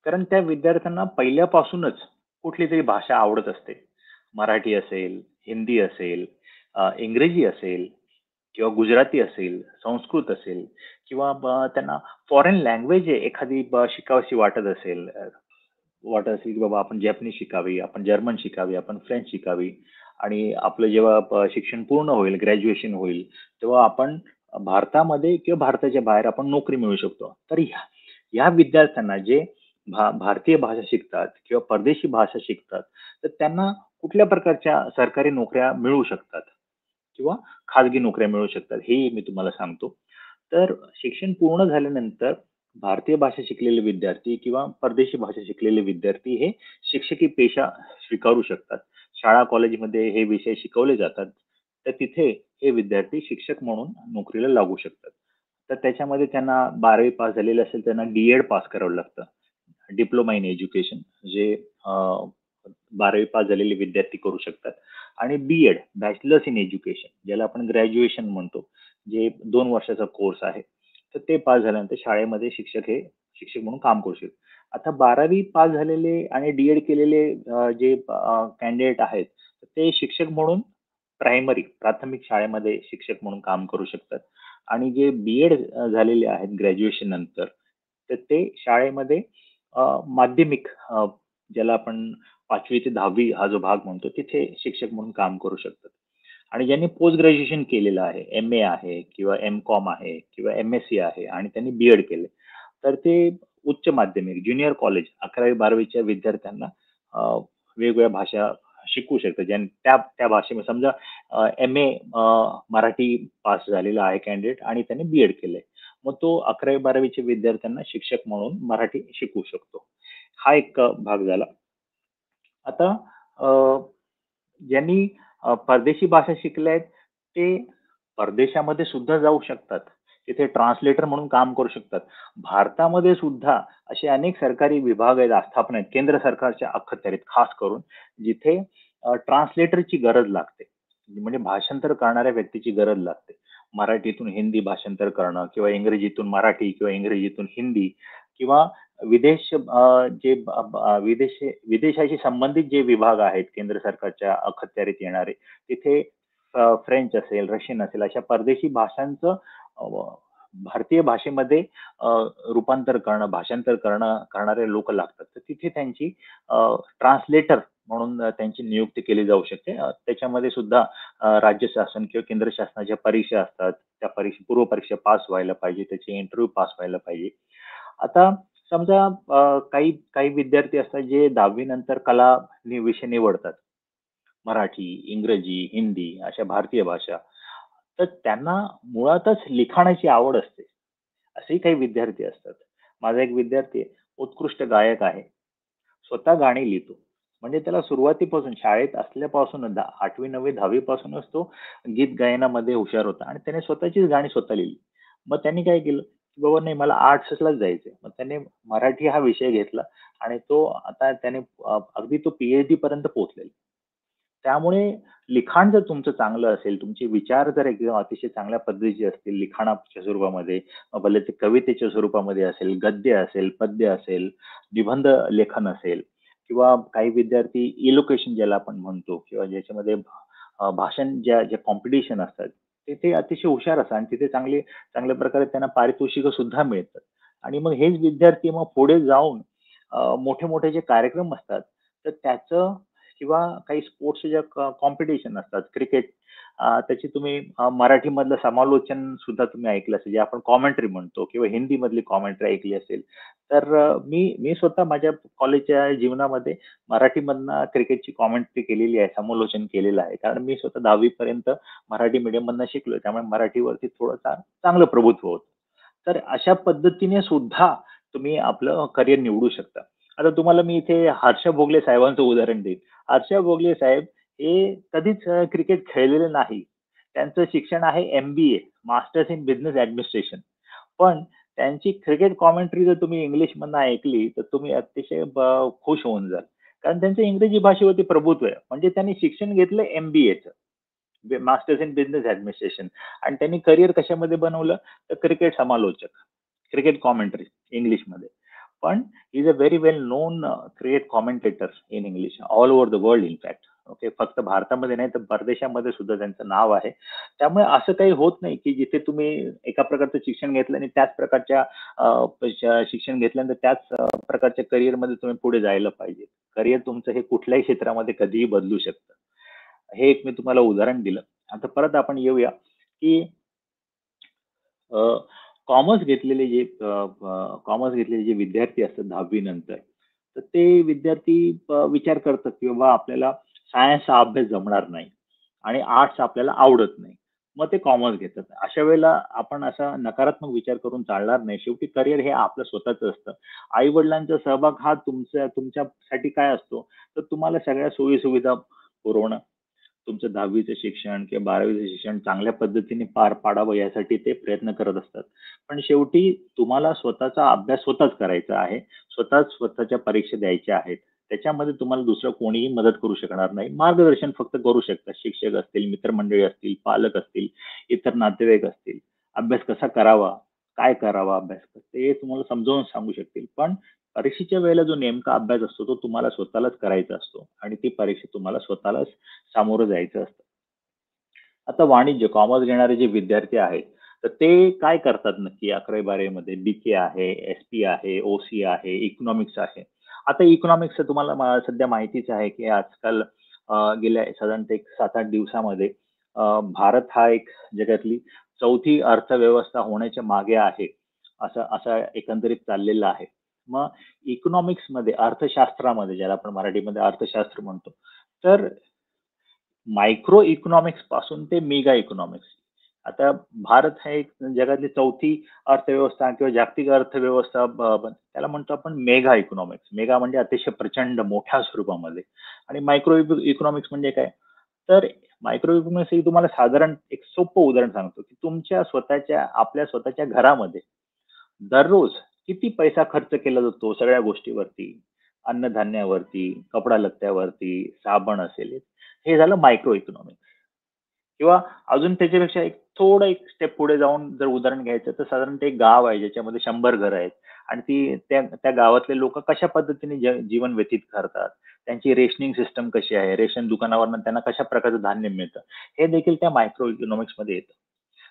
कारण त्या विद्यार्थ्यांना पहिल्यापासूनच कुठली तरी भाषा आवडत असते. मराठी असेल, हिंदी असेल, इंग्रजी असेल किंवा गुजराती असेल, संस्कृत असेल किंवा त्यांना फॉरेन लँग्वेज एखादी शिकावीशी वाटत असेल की बाबा आपण जॅपनीज शिकावी, आपण जर्मन शिकावी, आपण फ्रेंच शिकावी आणि आपलं जेव्हा शिक्षण पूर्ण होईल, ग्रॅज्युएशन होईल, तेव्हा आपण भारतामध्ये किंवा भारताच्या बाहेर आपण नोकरी मिळवू शकतो. तर ह्या विद्यार्थ्यांना जे भारतीय भाषा शिकतात किंवा परदेशी भाषा शिकतात, तर त्यांना कुठल्या प्रकारच्या सरकारी नोकऱ्या मिळू शकतात किंवा खाजगी नोकऱ्या मिळू शकतात, हेही मी तुम्हाला सांगतो. तर शिक्षण पूर्ण झाल्यानंतर भारतीय भाषा शिकलेले विद्यार्थी किंवा परदेशी भाषा शिकलेले विद्यार्थी हे शिक्षकी पेशा स्वीकारू शकतात. शाळा कॉलेजमध्ये हे विषय शिकवले जातात. तर तिथे हे विद्यार्थी शिक्षक म्हणून नोकरीला लागू शकतात. तर त्याच्यामध्ये त्यांना 12वी पास झालेले असेल त्यांना डी-एड पास करावं लागतं. डिप्लोमा इन एज्युकेशन जे 12वी पास झालेले विद्यार्थी करू शकतात आणि बी-एड बॅचलर्स इन एज्युकेशन ज्याला आपण ग्रॅज्युएशन म्हणतो, जे 2 वर्षाचा कोर्स आहे. तर ते पास झाल्यानंतर शाळेमध्ये शिक्षक म्हणून काम करू शकतात. आता 12वी पास झालेले आणि डी-एड केलेले जे कॅन्डिडेट आहेत, ते शिक्षक म्हणून प्राथमिक शाळेमध्ये शिक्षक म्हणून काम करू शकतात आणि जे बी-एड झालेले आहेत ग्रॅज्युएशन नंतर, तर ते शाळेमध्ये माध्यमिक ज्याला आपण 5वी ते 10वी हा जो भाग म्हणतो, तिथे शिक्षक म्हणून काम करू शकतात. आणि ज्यांनी पोस्ट ग्रॅज्युएशन केलेलं आहे, एम-ए आहे किंवा एम-कॉम आहे किंवा एम-एस-सी आहे आणि त्यांनी बी-एड केले, तर ते उच्च माध्यमिक, ज्युनियर कॉलेज 11वी-12वीच्या विद्यार्थ्यांना वेगवेगळ्या भाषा शिकवू शकतात. त्या त्या भाषेमध्ये समजा एम-ए मराठी पास झालेला आहे कॅन्डिडेट आणि त्याने बी-एड केलंय. मग तो 11वी-12वीच्या विद्यार्थ्यांना शिक्षक म्हणून मराठी शिकवू शकतो. हा एक भाग झाला. आता अ, ज्यांनी परदेशी भाषा शिकल्या आहेत, ते परदेशामध्ये सुद्धा जाऊ शकतात. तिथे ट्रान्सलेटर म्हणून काम करू शकतात. भारतामध्ये सुद्धा असे अनेक सरकारी विभाग आहेत, आस्थापना आहेत, केंद्र सरकारच्या अखत्यारीत खास करून, जिथे ट्रान्सलेटरची गरज लागते. म्हणजे भाषांतर करणाऱ्या व्यक्तीची गरज लागते. मराठीतून हिंदी भाषांतर करणं किंवा इंग्रजीतून मराठी किंवा इंग्रजीतून हिंदी किंवा जे विदेशाशी संबंधित जे विभाग आहेत केंद्र सरकारच्या अखत्यारीत येणारे, तिथे फ्रेंच असेल, रशियन असेल अशा परदेशी भाषांचं भारतीय भाषेमध्ये रूपांतर करणं, भाषांतर करणारे लोक लागतात. तर तिथे त्यांची ट्रान्सलेटर म्हणून त्यांची नियुक्ती केली जाऊ शकते. त्याच्यामध्ये सुद्धा राज्य शासन किंवा केंद्र शासनाच्या परीक्षा असतात. त्या पूर्व परीक्षा पास व्हायला पाहिजे, त्याचे इंटरव्ह्यू पास व्हायला पाहिजे. आता समजा काही काही विद्यार्थी असतात जे 10वी नंतर कला विषय निवडतात. मराठी, इंग्रजी, हिंदी अशा भारतीय भाषा. तर त्यांना मुळातच लिखाणाची आवड असते. असेही काही विद्यार्थी असतात. माझा एक विद्यार्थी आहे, उत्कृष्ट गायक आहे. स्वतः गाणी लिहितो. म्हणजे त्याला सुरुवातीपासून शाळेत असल्यापासून 8वी, 9वी, 10वी पासूनच तो गीत गायनामध्ये हुशार होता आणि त्याने स्वतःचीच गाणी स्वतः लिहिली. मग त्यांनी काय केलं, की बाबा नाही मला आर्ट्सलाच जायचंय. मग त्याने मराठी हा विषय घेतला आणि तो आता त्याने अगदी तो पी-एच-डी पर्यंत पोहोचलेला. त्यामुळे लिखाण जर तुमचं चांगलं असेल, तुमचे विचार जर एकदम अतिशय चांगल्या पद्धतीचे असतील लिखाणाच्या स्वरूपामध्ये, भले ते कवितेच्या स्वरूपामध्ये असेल, गद्य असेल, पद्य असेल, निबंध लेखन असेल किंवा काही विद्यार्थी इलोकेशन ज्याला आपण म्हणतो किंवा ज्याच्यामध्ये भाषण ज्या कॉम्पिटिशन असतात, ते अतिशय हुशार असतात आणि तिथे चांगल्या प्रकारे त्यांना पारितोषिकं सुद्धा मिळतात. आणि मग हेच विद्यार्थी मग पुढे जाऊन मोठे-मोठे जे कार्यक्रम असतात, तर त्याचं किंवा काही स्पोर्ट्सच्या ज्या कॉम्पिटिशन असतात, क्रिकेट त्याची तुम्ही मराठीमधलं समालोचन सुद्धा तुम्ही ऐकलं असेल, जे आपण कॉमेंट्री म्हणतो किंवा हिंदीमधली कॉमेंट्री ऐकली असेल. तर मी स्वतः माझ्या कॉलेजच्या जीवनामध्ये मराठीमधनं क्रिकेटची कॉमेंट्री केलेली आहे, समालोचन केलेलं आहे. कारण मी स्वतः 10वी पर्यंत मराठी मीडियममधनं शिकलोय. त्यामुळे मराठीवरती थोडं चांगलं प्रभुत्व होतं. तर अशा पद्धतीने सुद्धा तुम्ही आपलं करिअर निवडू शकता. आता तुम्हाला मी इथे हर्ष भोगले साहेबांचं उदाहरण देईन. हर्ष भोगले साहेब हे कधीच क्रिकेट खेळलेले नाही. त्यांचं शिक्षण आहे MBA, masters in business administration. पण त्यांची क्रिकेट कॉमेंट्री जर तुम्ही इंग्लिशमधनं ऐकली, तर तुम्ही अतिशय खुश होऊन जाल. कारण त्यांचं इंग्रजी भाषेवरती प्रभुत्व आहे. म्हणजे त्यांनी शिक्षण घेतलं MBAचं, मास्टर्स इन बिझनेस ॲडमिनिस्ट्रेशन, आणि त्यांनी करिअर कशामध्ये बनवलं, तर क्रिकेट समालोचक, क्रिकेट कॉमेंट्री इंग्लिशमध्ये. पण he is a very well known cricket commentator in English all over the world in fact. Okay, फक्त भारतामध्ये नाही तर परदेशामध्ये सुद्धा त्यांचं नाव आहे. त्यामुळे असं काही होत नाही की जिथे तुम्ही एका प्रकारचं शिक्षण घेतलं आणि त्याच प्रकारच्या शिक्षण घेतल्यानंतर त्याच प्रकारच्या करिअरमध्ये तुम्ही पुढे जायला पाहिजे. करिअर तुमचं हे कुठल्याही क्षेत्रामध्ये कधीही बदलू शकतं. हे एक मी तुम्हाला उदाहरण दिलं. आता परत आपण येऊया की कॉमर्स घेतलेले जे कॉमर्स घेतलेले जे विद्यार्थी असतात 10वी नंतर, तर ते विद्यार्थी विचार करतात की बाबा आपल्याला सायन्स हा अभ्यास जमणार नाही आणि आर्ट्स आपल्याला आवडत नाही. मग ते कॉमर्स घेतात. अशा वेळेला आपण असा नकारात्मक विचार करून चालणार नाही. शेवटी करिअर हे आपलं स्वतःचं असतं. आई-वडिलांचा सहभाग हा तुमच्यासाठी काय असतो, तर तुम्हाला सगळ्या सोयी-सुविधा पुरवणं, तुमचं 10वीचं शिक्षण किंवा 12वीचं शिक्षण चांगल्या पद्धतीने पार पाडावं यासाठी ते प्रयत्न करत असतात. पण शेवटी तुम्हाला स्वतःचा अभ्यास स्वतःच करायचा आहे. स्वतःच्या परीक्षा द्यायच्या आहेत. त्याच्यामध्ये तुम्हाला दुसरं कोणीही मदत करू शकणार नाही. मार्गदर्शन फक्त करू शकतात. शिक्षक असतील, मित्रमंडळी असतील, पालक असतील, इतर नातेवाईक असतील. अभ्यास कसा करावा, काय करावा अभ्यास, ते तुम्हाला समजावून सांगू शकतील. पण परीक्षेच्या वेळेला जो नेमका अभ्यास असतो तो तुम्हाला स्वतःलाच करायचा असतो आणि ती परीक्षा तुम्हाला स्वतःलाच सामोरं जायचं असतं. आता वाणिज्य, कॉमर्स घेणारे जे विद्यार्थी आहेत, तर ते काय करतात नक्की 11वी-12वी मध्ये? BK आहे, SP आहे, OC आहे, इकॉनॉमिक्स आहे. आता इकॉनॉमिक्सचं तुम्हाला सध्या माहितीच आहे की आजकाल गेल्या साधारणतः एक 7-8 दिवसामध्ये भारत हा एक जगातली 4थी अर्थव्यवस्था होण्याच्या मागे आहे. असं एकंदरीत चाललेलं आहे. मग इकॉनॉमिक्समध्ये, अर्थशास्त्रामध्ये, ज्याला आपण मराठीमध्ये अर्थशास्त्र म्हणतो, तर मायक्रो इकॉनॉमिक्स पासून ते मेगा इकॉनॉमिक्स. आता भारत हा एक जगातली 4थी अर्थव्यवस्था किंवा जागतिक अर्थव्यवस्था त्याला म्हणतो आपण मेगा इकॉनॉमिक्स. मेगा म्हणजे अतिशय प्रचंड मोठ्या स्वरूपामध्ये. आणि मायक्रो इकॉनॉमिक्स म्हणजे काय? तर मायक्रो इकॉनॉमिक्स हे तुम्हाला साधारण एक सोपं उदाहरण सांगतो की आपल्या स्वतःच्या घरामध्ये दररोज किती पैसा खर्च केला जातो सगळ्या गोष्टीवरती, अन्नधान्यावरती, कपडा लत्त्यावरती, साबण असेल, हे झालं मायक्रो इकॉनॉमिक्स. किंवा अजून त्याच्यापेक्षा एक स्टेप पुढे जाऊन जर उदाहरण घ्यायचं तर साधारणतः एक गाव आहे ज्याच्यामध्ये 100 घरं आहेत आणि त्या गावातले लोक कशा पद्धतीने जीवन व्यतीत करतात, त्यांची रेशनिंग सिस्टम कशी आहे, रेशन दुकानावरनं त्यांना कशा प्रकारचं धान्य मिळतं, हे देखील त्या मायक्रो इकॉनॉमिक्स मध्ये येतं.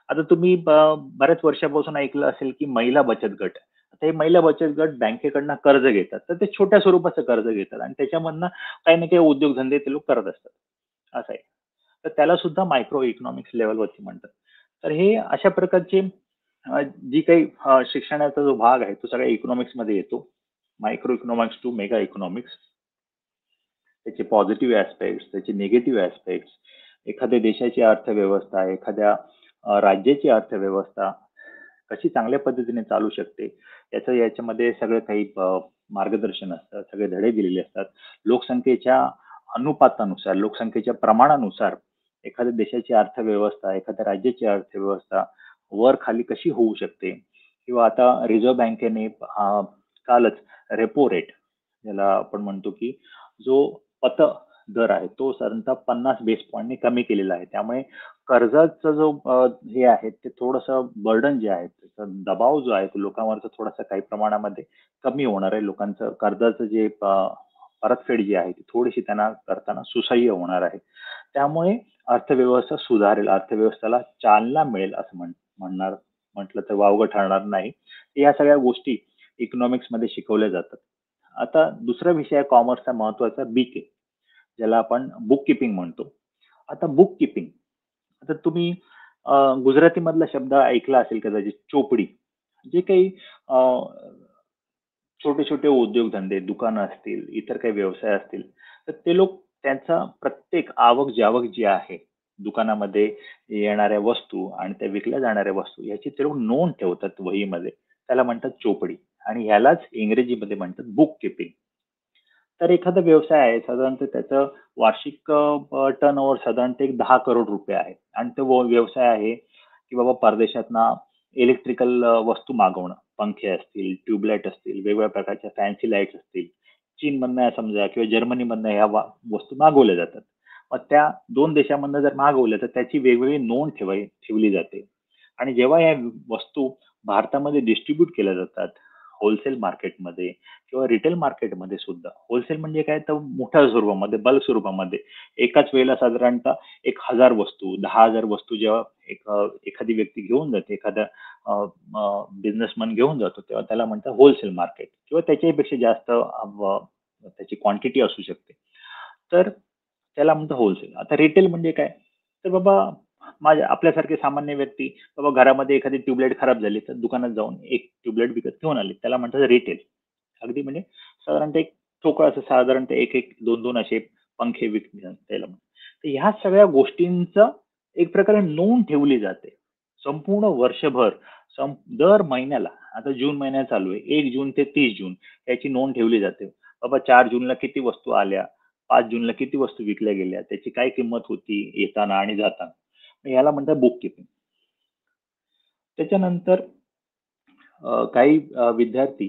आता तुम्ही बऱ्याच वर्षापासून ऐकलं असेल की महिला बचत गट. आता हे महिला बचत गट बँकेकडनं कर्ज घेतात, तर ते छोट्या स्वरूपाचं कर्ज घेतात आणि त्याच्यामधनं काही ना काही उद्योगधंदे ते लोक करत असतात. असं आहे. तर त्याला सुद्धा मायक्रो इकॉनॉमिक्स लेवलवरती म्हणतात. तर हे अशा प्रकारचे जी काही शिक्षणाचा जो भाग आहे तो सगळ्या इकॉनॉमिक्स मध्ये येतो. Micro economics to mega economics. त्याचे पॉझिटिव्ह ऍस्पेक्ट्स, त्याचे निगेटिव्ह ऍस्पेक्ट्स, एखाद्या देशाची अर्थव्यवस्था, एखाद्या राज्याची अर्थव्यवस्था कशी चांगल्या पद्धतीने चालू शकते, याच्यामध्ये सगळं काही मार्गदर्शन असतं, सगळे धडे दिलेले असतात. लोकसंख्येच्या अनुपातानुसार, लोकसंख्येच्या प्रमाणानुसार एखाद्या देशाची अर्थव्यवस्था, एखाद्या राज्याची अर्थव्यवस्था वर खाली कशी होऊ शकते. किंवा आता रिझर्व्ह बँकेने कालच रेपो रेट, ज्याला आपण म्हणतो की जो पत दर आहे तो साधारणतः 50 बेस पॉईंटने कमी केलेला आहे. त्यामुळे कर्जाचा जो हे आहे ते थोडंसं बर्डन जे आहे, त्याचा दबाव जो आहे तो लोकांवरचा थोडासा काही प्रमाणामध्ये कमी होणार आहे. लोकांचं कर्जाचं जे परतफेड जी आहे ती थोडीशी त्यांना करताना सुसह्य होणार आहे. त्यामुळे अर्थव्यवस्था सुधारेल, अर्थव्यवस्थेला चालना मिळेल असं म्हटलं तर वावगं ठरणार नाही. या सगळ्या गोष्टी इकॉनॉमिक्स मध्ये शिकवल्या जातात. आता दुसरा विषय आहे कॉमर्सचा महत्वाचा, BK, ज्याला आपण बुक किपिंग म्हणतो. आता बुक किपिंग, आता तुम्ही गुजराती मधला शब्द ऐकला असेल कदाचित, चोपडी. जे काही छोटे छोटे उद्योगधंदे, दुकानं असतील, इतर काही व्यवसाय असतील, तर ते लोक त्यांचा प्रत्येक आवक जावक जी आहे दुकानामध्ये येणाऱ्या वस्तू आणि त्या विकल्या जाणाऱ्या वस्तू याची ते लोक नोंद ठेवतात वहीमध्ये. त्याला म्हणतात चोपडी आणि ह्यालाच इंग्रजीमध्ये म्हणतात बुक किपिंग. तर एखादा व्यवसाय आहे, साधारणतः त्याचं वार्षिक टर्नओव्हर साधारणतः एक 10 करोड रुपये आहे आणि तो व्यवसाय आहे की बाबा परदेशातना इलेक्ट्रिकल वस्तू मागवणं, पंखे असतील, ट्यूबलाईट असतील, वेगवेगळ्या प्रकारच्या फॅन्सी लाईट्स असतील, चीनमधनं समजा किंवा जर्मनीमधनं ह्या वस्तू मागवल्या जातात. मग त्या 2 देशामधनं जर मागवल्या तर त्याची वेगवेगळी नोंद ठेवली जाते. आणि जेव्हा या वस्तू भारतामध्ये डिस्ट्रीब्यूट केल्या जातात, होलसेल मार्केटमध्ये किंवा रिटेल मार्केटमध्ये सुद्धा. होलसेल म्हणजे काय, तर मोठ्या स्वरूपामध्ये, बल्क स्वरूपामध्ये एकाच वेळेला साधारणतः 1,000 वस्तू, 10,000 वस्तू जेव्हा एखादी व्यक्ती घेऊन जाते, एखादा बिझनेसमन घेऊन जातो, तेव्हा त्याला म्हणतात होलसेल मार्केट किंवा त्याच्याही जास्त त्याची क्वांटिटी असू शकते. तर त्याला म्हणतं होलसेल. आता रिटेल म्हणजे काय? तर बाबा आपल्यासारखे सामान्य व्यक्ती बाबा घरामध्ये एखादी ट्यूबलाईट खराब झाली, तर दुकानात जाऊन एक ट्यूबलाईट विकत घेऊन आले. त्याला म्हणतात रिटेल. अगदी म्हणजे साधारणतः एक ठोकळा असं साधारणतः 1-1, 2-2 असे पंखे विकतात त्याला. तर ह्या सगळ्या गोष्टींचं एक प्रकारे नोंद ठेवली जाते. संपूर्ण वर्षभर दर महिन्याला, आता जून महिना चालू आहे. 1 जून ते 30 जून याची नोंद ठेवली जाते. बाबा 4 जूनला किती वस्तू आल्या, 5 जूनला किती वस्तू विकल्या गेल्या, त्याची काय किंमत होती येताना आणि जाताना. याला म्हणतात बुक कीपिंग. त्याच्यानंतर काही विद्यार्थी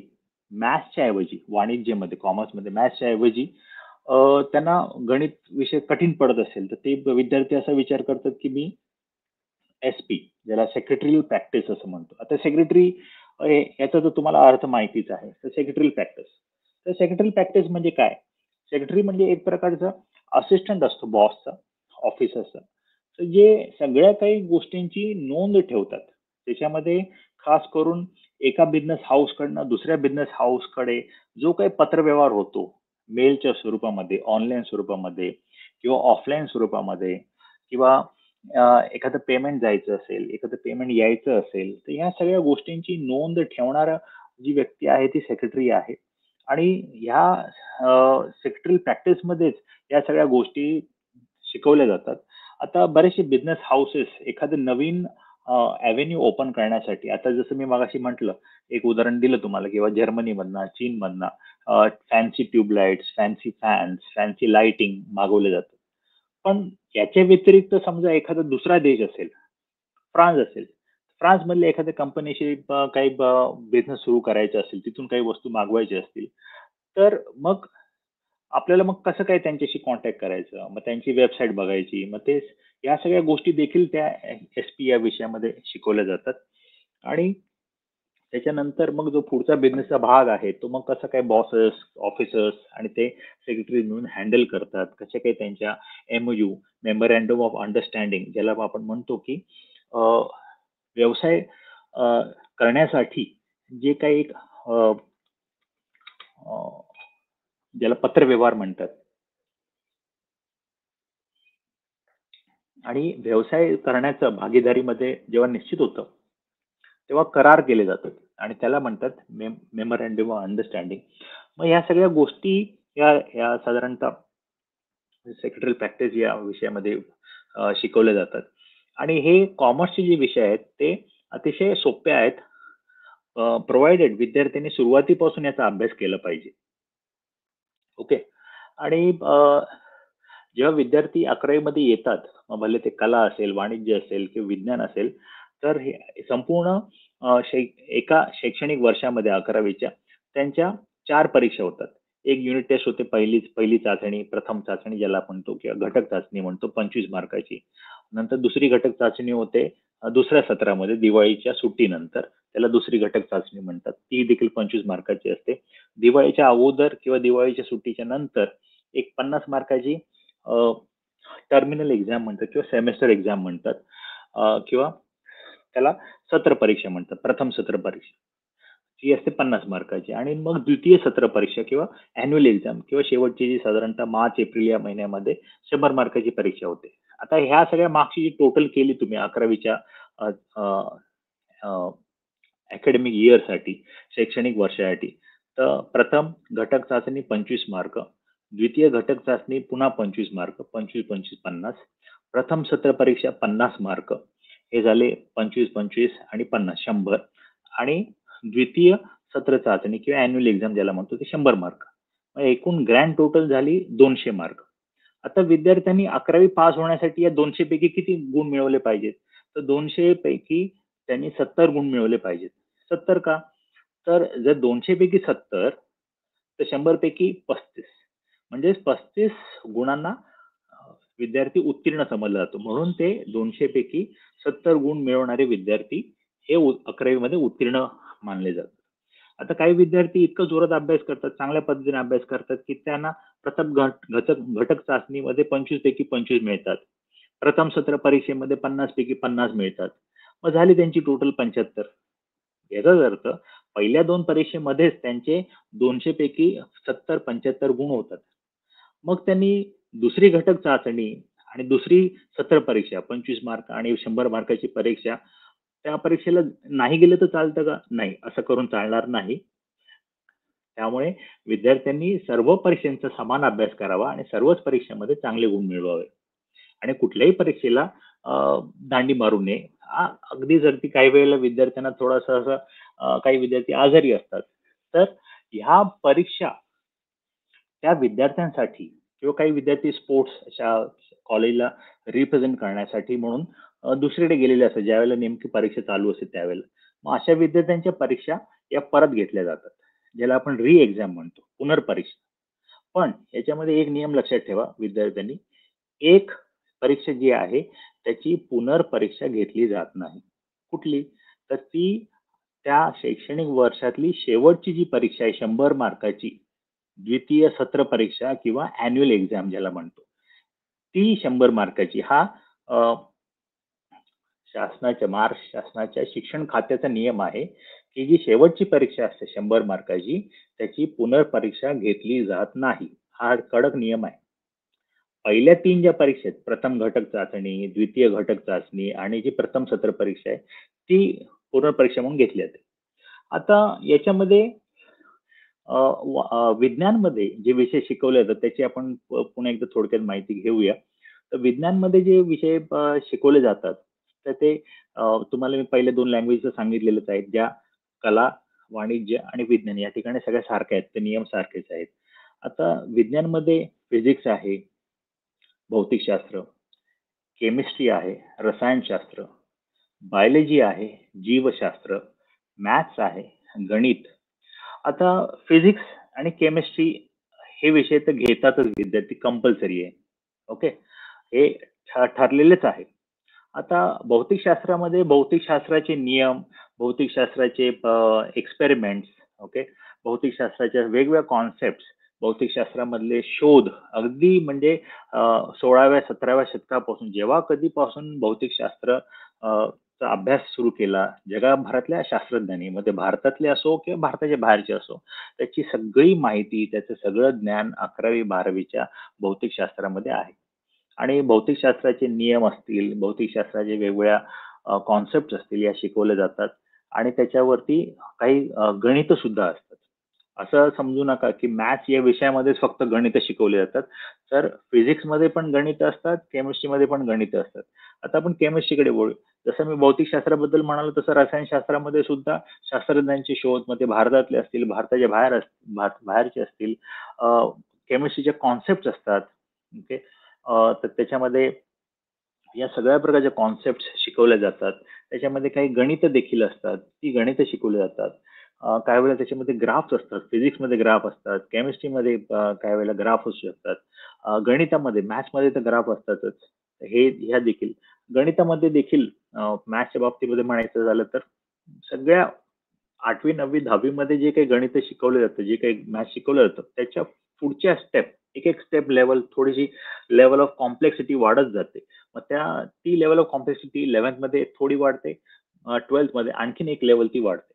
मॅथ्सच्या ऐवजी वाणिज्यमध्ये, कॉमर्समध्ये मॅथ्सच्या ऐवजी त्यांना गणित विषय कठीण पडत असेल, तर ते विद्यार्थी असा विचार करतात, की मी एस-पी, ज्याला सेक्रेटरियल प्रॅक्टिस असं म्हणतो. आता सेक्रेटरी याचा तर तुम्हाला अर्थ माहितीच आहे. तर सेक्रेटरियल प्रॅक्टिस. तर सेक्रेटरियल प्रॅक्टिस म्हणजे काय? सेक्रेटरी म्हणजे एक प्रकारचा असिस्टंट असतो बॉसचा, ऑफिसरचा. तर जे सगळ्या काही गोष्टींची नोंद ठेवतात. त्याच्यामध्ये खास करून एका बिझनेस हाऊसकडनं दुसऱ्या बिझनेस हाऊसकडे जो काही पत्रव्यवहार होतो, मेलच्या स्वरूपामध्ये, ऑनलाईन स्वरूपामध्ये किंवा ऑफलाईन स्वरूपामध्ये किंवा एखादं पेमेंट जायचं असेल, एखादं पेमेंट यायचं असेल, तर ह्या सगळ्या गोष्टींची नोंद ठेवणारा जी व्यक्ती आहे ती सेक्रेटरी आहे. आणि ह्या सेक्रेटरी प्रॅक्टिसमध्येच या सगळ्या गोष्टी शिकवल्या जातात. आता बरेचसे बिझनेस हाऊसेस एखादं नवीन एव्हेन्यू ओपन करण्यासाठी, आता जसं मी मगाशी म्हटलं, एक उदाहरण दिलं तुम्हाला किंवा जर्मनीमधनं, चीनमधनं fancy tubelights, fancy fans, fancy lighting मागवले जातात. पण याच्या व्यतिरिक्त समजा एखादा दुसरा देश असेल, फ्रान्स असेल. फ्रान्समधल्या एखाद्या कंपनीशी काही बिझनेस सुरू करायचा असेल, तिथून काही वस्तू मागवायच्या असतील, तर मग आपल्याला मग कसं काय त्यांच्याशी कॉन्टॅक्ट करायचं? मग त्यांची वेबसाईट बघायची. मग ते या सगळ्या गोष्टी देखील त्या एस-पी या विषयामध्ये शिकवल्या जातात. आणि त्याच्यानंतर मग जो पुढचा बिझनेसचा भाग आहे, तो मग कसं काय बॉसेस, ऑफिसर्स आणि ते सेक्रेटरी मिळून हँडल करतात. कशा काही त्यांच्या एम-ओ-यू, मेमोरँडम ऑफ अंडरस्टँडिंग, ज्याला आपण म्हणतो, की अ, व्यवसाय अ, करण्यासाठी जे काही एक अ, अ, ज्याला पत्रव्यवहार म्हणतात. आणि व्यवसाय करण्याचं भागीदारीमध्ये जेव्हा निश्चित होतं, तेव्हा करार केले जातात आणि त्याला म्हणतात मेमोरँडम ऑफ अंडरस्टँडिंग. मग ह्या सगळ्या गोष्टी या या साधारणतः सेक्रेटरी प्रॅक्टिस या विषयामध्ये शिकवले जातात. आणि हे कॉमर्सचे जे विषय आहेत ते अतिशय सोपे आहेत. प्रोव्हायडेड विद्यार्थ्यांनी सुरुवातीपासून याचा अभ्यास केला पाहिजे. ओके. आणि जेव्हा विद्यार्थी 11वी मध्ये येतात, मग भले ते कला असेल, वाणिज्य असेल किंवा विज्ञान असेल, तर हे संपूर्ण एका शैक्षणिक वर्षामध्ये 11वीच्या त्यांच्या 4 परीक्षा होतात. एक युनिट टेस्ट होते, पहिली चाचणी, प्रथम चाचणी ज्याला आपण म्हणतो किंवा घटक चाचणी म्हणतो 25 मार्काची. नंतर दुसरी घटक चाचणी होते दुसऱ्या सत्रामध्ये दिवाळीच्या सुट्टीनंतर. त्याला दुसरी घटक चाचणी म्हणतात. ती देखील 25 मार्काची असते. दिवाळीच्या अगोदर किंवा दिवाळीच्या सुट्टीच्या नंतर एक 50 मार्काची टर्मिनल एक्झाम म्हणतात किंवा सेमेस्टर एक्झाम म्हणतात. किंवा त्याला सत्र परीक्षा म्हणतात. प्रथम सत्र परीक्षा. ती असते 50 मार्काची. आणि मग द्वितीय सत्र परीक्षा किंवा अॅन्युअल एक्झाम किंवा शेवटची जी साधारणतः मार्च, एप्रिल या महिन्यामध्ये 100 मार्काची परीक्षा होते. आता ह्या सगळ्या मार्क्सची जी टोटल केली तुम्ही 11वीच्या अकॅडमिक इयरसाठी, शैक्षणिक वर्षासाठी, तर प्रथम घटक चाचणी 25 मार्क, द्वितीय घटक चाचणी पुन्हा 25 मार्क, 25-25 50. प्रथम सत्र परीक्षा 50 मार्क. हे झाले 25-25 आणि 50 100. आणि द्वितीय सत्र चाचणी किंवा अॅन्युअल एक्झाम ज्याला म्हणतो ते 100 मार्क. मग एकूण ग्रँड टोटल झाली 200 मार्क. आता विद्यार्थ्यांनी 11वी पास होण्यासाठी या 200 पैकी किती गुण मिळवले पाहिजेत? तर 200 पैकी त्यांनी 70 गुण मिळवले पाहिजेत. 70 का? तर जर 200 पैकी 70, तर 100 पैकी 35 म्हणजे 35 गुणांना विद्यार्थी उत्तीर्ण समजला जातो. म्हणून ते 200 पैकी 70 गुण मिळवणारे विद्यार्थी हे 11वी मध्ये उत्तीर्ण मानले जातात. आता काही विद्यार्थी इतकं जोरात अभ्यास करतात, चांगल्या पद्धतीने अभ्यास करतात, की त्यांना प्रथम घटक चाचणीमध्ये 25 पैकी 25 मिळतात. प्रथम सत्र परीक्षेमध्ये 50 पैकी 50 मिळतात. मग झाली त्यांची टोटल 75. याचाच अर्थ पहिल्या 2 परीक्षेमध्येच त्यांचे 200 पैकी 70-75 गुण होतात. मग त्यांनी दुसरी घटक चाचणी आणि दुसरी सत्र परीक्षा 25 मार्क आणि 100 मार्काची परीक्षा, त्या परीक्षेला नाही गेलं तर चालतं का? नाही, असं करून चालणार नाही. त्यामुळे विद्यार्थ्यांनी सर्व परीक्षांचा समान अभ्यास करावा आणि सर्वच परीक्षेमध्ये चांगले गुण मिळवावे आणि कुठल्याही परीक्षेला दांडी मारू नये. अगदी जर ती काही वेळेला विद्यार्थ्यांना थोडासा असं काही विद्यार्थी आजारी असतात, तर ह्या परीक्षा त्या विद्यार्थ्यांसाठी किंवा काही विद्यार्थी स्पोर्ट्स अशा कॉलेजला रिप्रेझेंट करण्यासाठी म्हणून दुसरीकडे गेलेले असतात, ज्यावेळेला नेमकी परीक्षा चालू असते त्यावेळेला. मग अशा विद्यार्थ्यांच्या परीक्षा या परत घेतल्या जातात, ज्याला आपण री एक्झाम म्हणतो, पुनर्परीक्षा. पण याच्यामध्ये एक नियम लक्षात ठेवा विद्यार्थ्यांनी, एक परीक्षा जी आहे त्याची पुनर्परीक्षा घेतली जात नाही. कुठली? तर ती त्या शैक्षणिक वर्षातली शेवटची जी परीक्षा आहे 100 मार्काची, द्वितीय सत्र परीक्षा किंवा अॅन्युअल एक्झाम ज्याला म्हणतो, ती 100 मार्काची हा महाराष्ट्र शासनाच्या शिक्षण खात्याचा नियम आहे, की जी शेवटची परीक्षा असते 100 मार्काची, त्याची पुनर्परीक्षा घेतली जात नाही. हा कडक नियम आहे. पहिल्या 3 ज्या परीक्षा आहेत, प्रथम घटक चाचणी, द्वितीय घटक चाचणी आणि जी प्रथम सत्र परीक्षा आहे, ती पुनर्परीक्षा म्हणून घेतली जाते. आता याच्यामध्ये विज्ञानमध्ये जे विषय शिकवले जातात त्याची आपण पुन्हा एकदा थोडक्यात माहिती घेऊया. तर विज्ञानमध्ये जे विषय शिकवले जातात, तर ते तुम्हाला मी पहिले 2 लँग्वेज सांगितलेलेच आहेत, ज्या कला, वाणिज्य आणि विज्ञान या ठिकाणी सगळ्या सारख्या आहेत. ते नियम सारखेच आहेत. आता विज्ञानमध्ये फिजिक्स आहे, भौतिकशास्त्र, केमिस्ट्री आहे, रसायनशास्त्र, बायोलॉजी आहे, जीवशास्त्र, मॅथ्स आहे, गणित. आता फिजिक्स आणि केमिस्ट्री हे विषय तर घेतातच विद्यार्थी, कंपल्सरी आहे. ओके. हे ठरलेलेच आहे. आता भौतिकशास्त्रामध्ये भौतिकशास्त्राचे नियम, भौतिकशास्त्राचे एक्सपेरिमेंट्स, ओके, भौतिकशास्त्राच्या वेगवेगळ्या कॉन्सेप्ट, भौतिकशास्त्रामधले शोध, अगदी म्हणजे 16व्या-17व्या शतकापासून जेव्हा कधीपासून भौतिकशास्त्र चा अभ्यास सुरू केला जगभरातल्या शास्त्रज्ञांनी, मग ते भारतातले असो किंवा भारताच्या बाहेरचे असो, त्याची सगळी माहिती, त्याचं सगळं ज्ञान 11वी-12वीच्या भौतिकशास्त्रामध्ये आहे. आणि भौतिकशास्त्राचे नियम असतील, भौतिकशास्त्राचे वेगवेगळ्या कॉन्सेप्ट असतील, या शिकवल्या जातात आणि त्याच्यावरती काही गणित सुद्धा असतात. असं समजू नका की मॅथ्स या विषयामध्येच फक्त गणित शिकवले जातात. तर फिजिक्समध्ये पण गणित असतात, केमिस्ट्रीमध्ये पण गणित असतात. आता आपण केमिस्ट्रीकडे वळू. जसं मी भौतिकशास्त्राबद्दल म्हणालो, तसं रसायनशास्त्रामध्ये सुद्धा शास्त्रज्ञांचे शोध, मग ते भारतातले असतील, भारताच्या बाहेरचे असतील, केमिस्ट्रीचे कॉन्सेप्ट असतात. ओके. तर त्याच्यामध्ये या सगळ्या प्रकारच्या कॉन्सेप्ट शिकवल्या जातात. त्याच्यामध्ये काही गणित देखील असतात, ती गणितं शिकवली जातात. काही वेळेला त्याच्यामध्ये ग्राफ्स असतात, फिजिक्समध्ये ग्राफ असतात, केमिस्ट्रीमध्ये काही वेळेला ग्राफ असू शकतात. गणितामध्ये, मॅथ्समध्ये तर ग्राफ असतातच. ह्या देखील गणितामध्ये देखील मॅथ्सच्या बाबतीमध्ये म्हणायचं झालं तर सगळ्या 8वी, 9वी, 10वी मध्ये जे काही गणित शिकवलं जातं, जे काही मॅथ्स शिकवलं जातं, त्याच्या पुढच्या स्टेप, एक स्टेप लेवल, थोडीशी लेवल ऑफ कॉम्प्लेक्सिटी वाढत जाते. मग ती लेवल ऑफ कॉम्प्लेक्सिटी 11th मध्ये थोडी वाढते, 12th मध्ये आणखीन एक लेवल ती वाढते.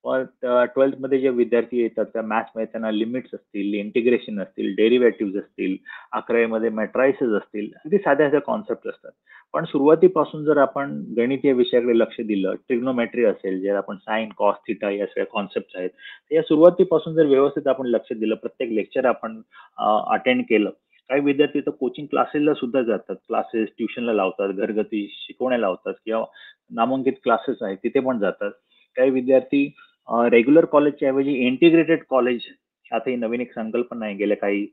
पण 12th मध्ये जे विद्यार्थी येतात त्या मॅथ्समध्ये त्यांना लिमिट्स असतील, इंटिग्रेशन असतील, डेरिव्हेटिव्ह असतील, 11वी मध्ये मॅट्रायसेस असतील, अगदी साध्या साध्या कॉन्सेप्ट असतात. पण सुरुवातीपासून जर आपण गणित या विषयाकडे लक्ष दिलं, ट्रिग्नोमेट्री असेल, जे आपण साइन, कॉस, थिटा या सगळ्या कॉन्सेप्ट आहेत, या सुरुवातीपासून जर व्यवस्थित आपण लक्ष दिलं, प्रत्येक लेक्चर आपण अटेंड केलं. काही विद्यार्थी तर कोचिंग क्लासेसला सुद्धा जातात, क्लासेस ट्युशनला लावतात, घरगुती शिकवण्या लावतात किंवा नामांकित क्लासेस आहेत तिथे पण जातात. काही विद्यार्थी रेग्युलर कॉलेजच्या ऐवजी इंटिग्रेटेड कॉलेज, आता ही नवीन एक संकल्पना आहे गेल्या काही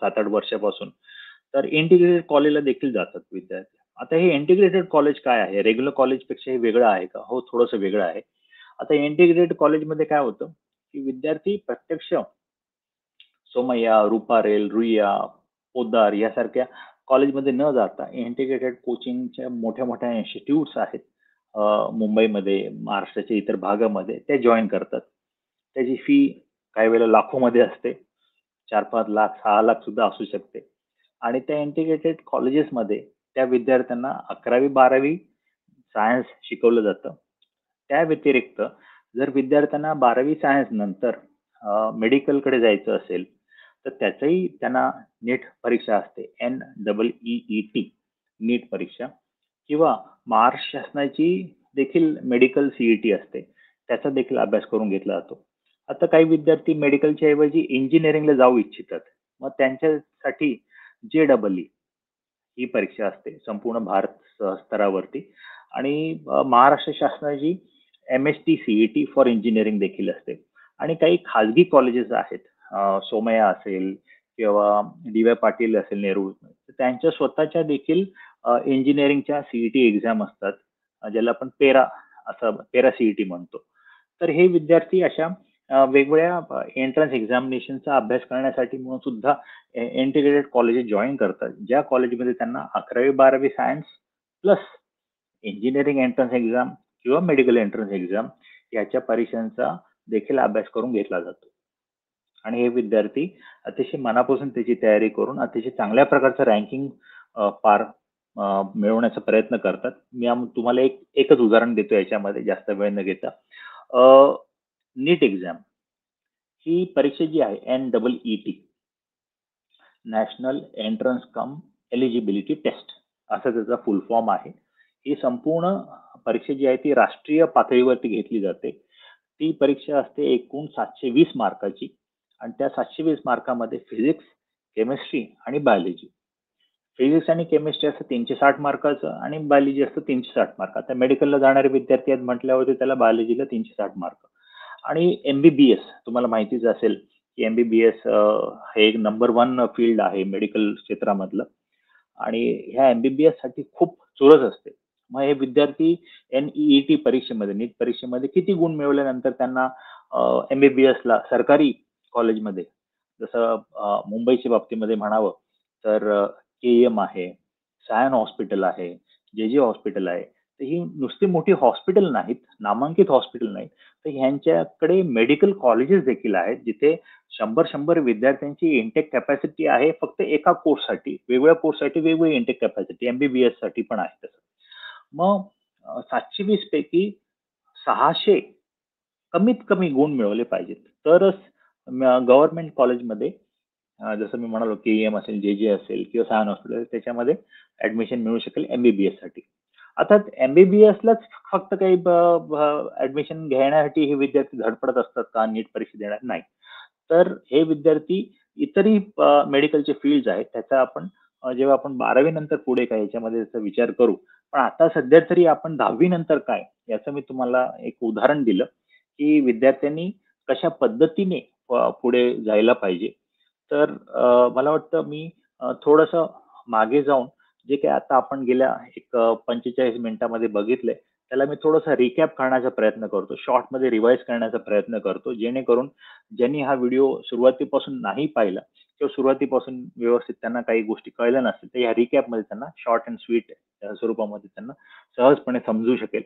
7-8 वर्षापासून, तर इंटिग्रेटेड कॉलेजला देखील जातात विद्यार्थी. आता हे इंटिग्रेटेड कॉलेज काय आहे? रेग्युलर कॉलेजपेक्षा हे वेगळं आहे का? हो, थोडंसं वेगळं आहे. आता इंटिग्रेटेड कॉलेजमध्ये काय होतं की विद्यार्थी प्रत्यक्ष सोमय्या, रुपारेल, रुईया, पोद्दार यासारख्या कॉलेजमध्ये न जाता इंटिग्रेटेड कोचिंगच्या मोठ्या मोठ्या इन्स्टिट्यूट्स आहेत मुंबईमध्ये, महाराष्ट्राच्या इतर भागामध्ये, ते जॉईन करतात. त्याची फी काही वेळेला लाखोमध्ये असते, 4-5 लाख, 6 लाख सुद्धा असू शकते. आणि त्या इंटिग्रेटेड कॉलेजेसमध्ये त्या विद्यार्थ्यांना 11वी-12वी सायन्स शिकवलं जातं. त्या व्यतिरिक्त जर विद्यार्थ्यांना 12वी सायन्स नंतर मेडिकलकडे जायचं असेल तर त्याचंही त्यांना नीट परीक्षा असते, NEET नीट परीक्षा, किंवा महाराष्ट्र शासनाची देखील मेडिकल CET असते, त्याचा देखील अभ्यास करून घेतला जातो. आता काही विद्यार्थी मेडिकलच्या ऐवजी इंजिनिअरिंगला जाऊ इच्छितात, मग त्यांच्यासाठी JEE ही परीक्षा असते संपूर्ण भारत स्तरावरती. आणि महाराष्ट्र शासनाची MST CET फॉर इंजिनिअरिंग देखील असते. आणि काही खाजगी कॉलेजेस आहेत, सोमय्या असेल किंवा DY पाटील असेल नेहरू, त्यांच्या स्वतःच्या देखील इंजिनिअरिंगच्या CET एक्झाम असतात, ज्याला आपण पेरा CET म्हणतो. तर हे विद्यार्थी अशा वेगवेगळ्या एंट्रन्स एक्झामिनेशनचा अभ्यास करण्यासाठी म्हणून सुद्धा इंटिग्रेटेड कॉलेजेस जॉईन करतात, ज्या कॉलेजमध्ये त्यांना 11वी-12वी science plus engineering entrance exam किंवा मेडिकल एंट्रन्स एक्झाम याच्या परीक्षांचा देखील अभ्यास करून घेतला जातो. आणि हे विद्यार्थी अतिशय मनापासून त्याची तयारी करून अतिशय चांगल्या प्रकारचं रँकिंग पार मिळवण्याचा प्रयत्न करतात. मी तुम्हाला एकच उदाहरण देतो याच्यामध्ये, जास्त वेळ न घेता. नीट एक्झाम ही परीक्षा जी आहे, NEET, नॅशनल एंट्रन्स कम एलिजिबिलिटी टेस्ट असा त्याचा फुल फॉर्म आहे. ही संपूर्ण परीक्षा जी आहे ती राष्ट्रीय पातळीवरती घेतली जाते. ती परीक्षा असते एकूण 720 मार्काची, आणि त्या 720 मार्कामध्ये फिजिक्स, केमिस्ट्री आणि बायोलॉजी. फिजिक्स आणि केमिस्ट्री असतं 360 मार्काचं, आणि बायोलॉजी असतं 360 मार्क. आता मेडिकलला जाणारे विद्यार्थी आहेत म्हटल्यावरती त्याला बायोलॉजीला 360 मार्क. आणि MBBS तुम्हाला माहितीच असेल की MBBS हे एक नंबर 1 फील्ड आहे मेडिकल क्षेत्रामधलं, आणि ह्या MBBS साठी खूप चुरस असते. मग हे विद्यार्थी NEET परीक्षेमध्ये, नीट परीक्षेमध्ये किती गुण मिळवल्यानंतर त्यांना MBBS ला सरकारी कॉलेजमध्ये, जसं मुंबईच्या बाबतीमध्ये म्हणावं तर KEM आहे, सायन हॉस्पिटल आहे, JJ हॉस्पिटल आहे. तर ही नुसती मोठी हॉस्पिटल नाहीत, नामांकित हॉस्पिटल नाहीत, तर ह्यांच्याकडे मेडिकल कॉलेजेस देखील आहेत, जिथे 100 विद्यार्थ्यांची इंटेक कॅपॅसिटी आहे. फक्त एका कोर्ससाठी, वेगवेगळ्या कोर्ससाठी वेगवेगळी इंटेक कॅपॅसिटी MBBS साठी पण आहे तसं. मग 720 पैकी 600 कमीत कमी गुण मिळवले पाहिजेत, तरच गव्हर्नमेंट कॉलेजमध्ये, जसं मी म्हणालो KEM असेल, JJ असेल किंवा सायन हॉस्पिटल, त्याच्यामध्ये ऍडमिशन मिळू शकेल MBBS साठी. आता MBBS लाच फक्त काही ऍडमिशन घेण्यासाठी हे विद्यार्थी धडपडत असतात का नीट परीक्षा देणार? नाही. तर हे विद्यार्थी इतरही मेडिकलचे फील्ड आहेत, त्याचा आपण जेव्हा आपण 12वी नंतर पुढे काय याच्यामध्ये त्याचा विचार करू. पण आता सध्या तरी आपण 10वी नंतर काय याचं मी तुम्हाला एक उदाहरण दिलं की विद्यार्थ्यांनी कशा पद्धतीने पुढे जायला पाहिजे. तर मला वाटतं मी थोडंसं मागे जाऊन जे काही आता आपण गेल्या एक 45 मिनिटामध्ये बघितलंय, त्याला मी थोडासा रिकॅप करण्याचा प्रयत्न करतो, शॉर्टमध्ये रिवाइज करण्याचा प्रयत्न करतो, जेणेकरून ज्यांनी हा व्हिडिओ सुरुवातीपासून नाही पाहिला किंवा सुरुवातीपासून व्यवस्थित त्यांना काही गोष्टी कळल्या नसतील, तर या रिकॅपमध्ये त्यांना शॉर्ट अँड स्वीट स्वरूपामध्ये त्यांना सहजपणे समजू शकेल.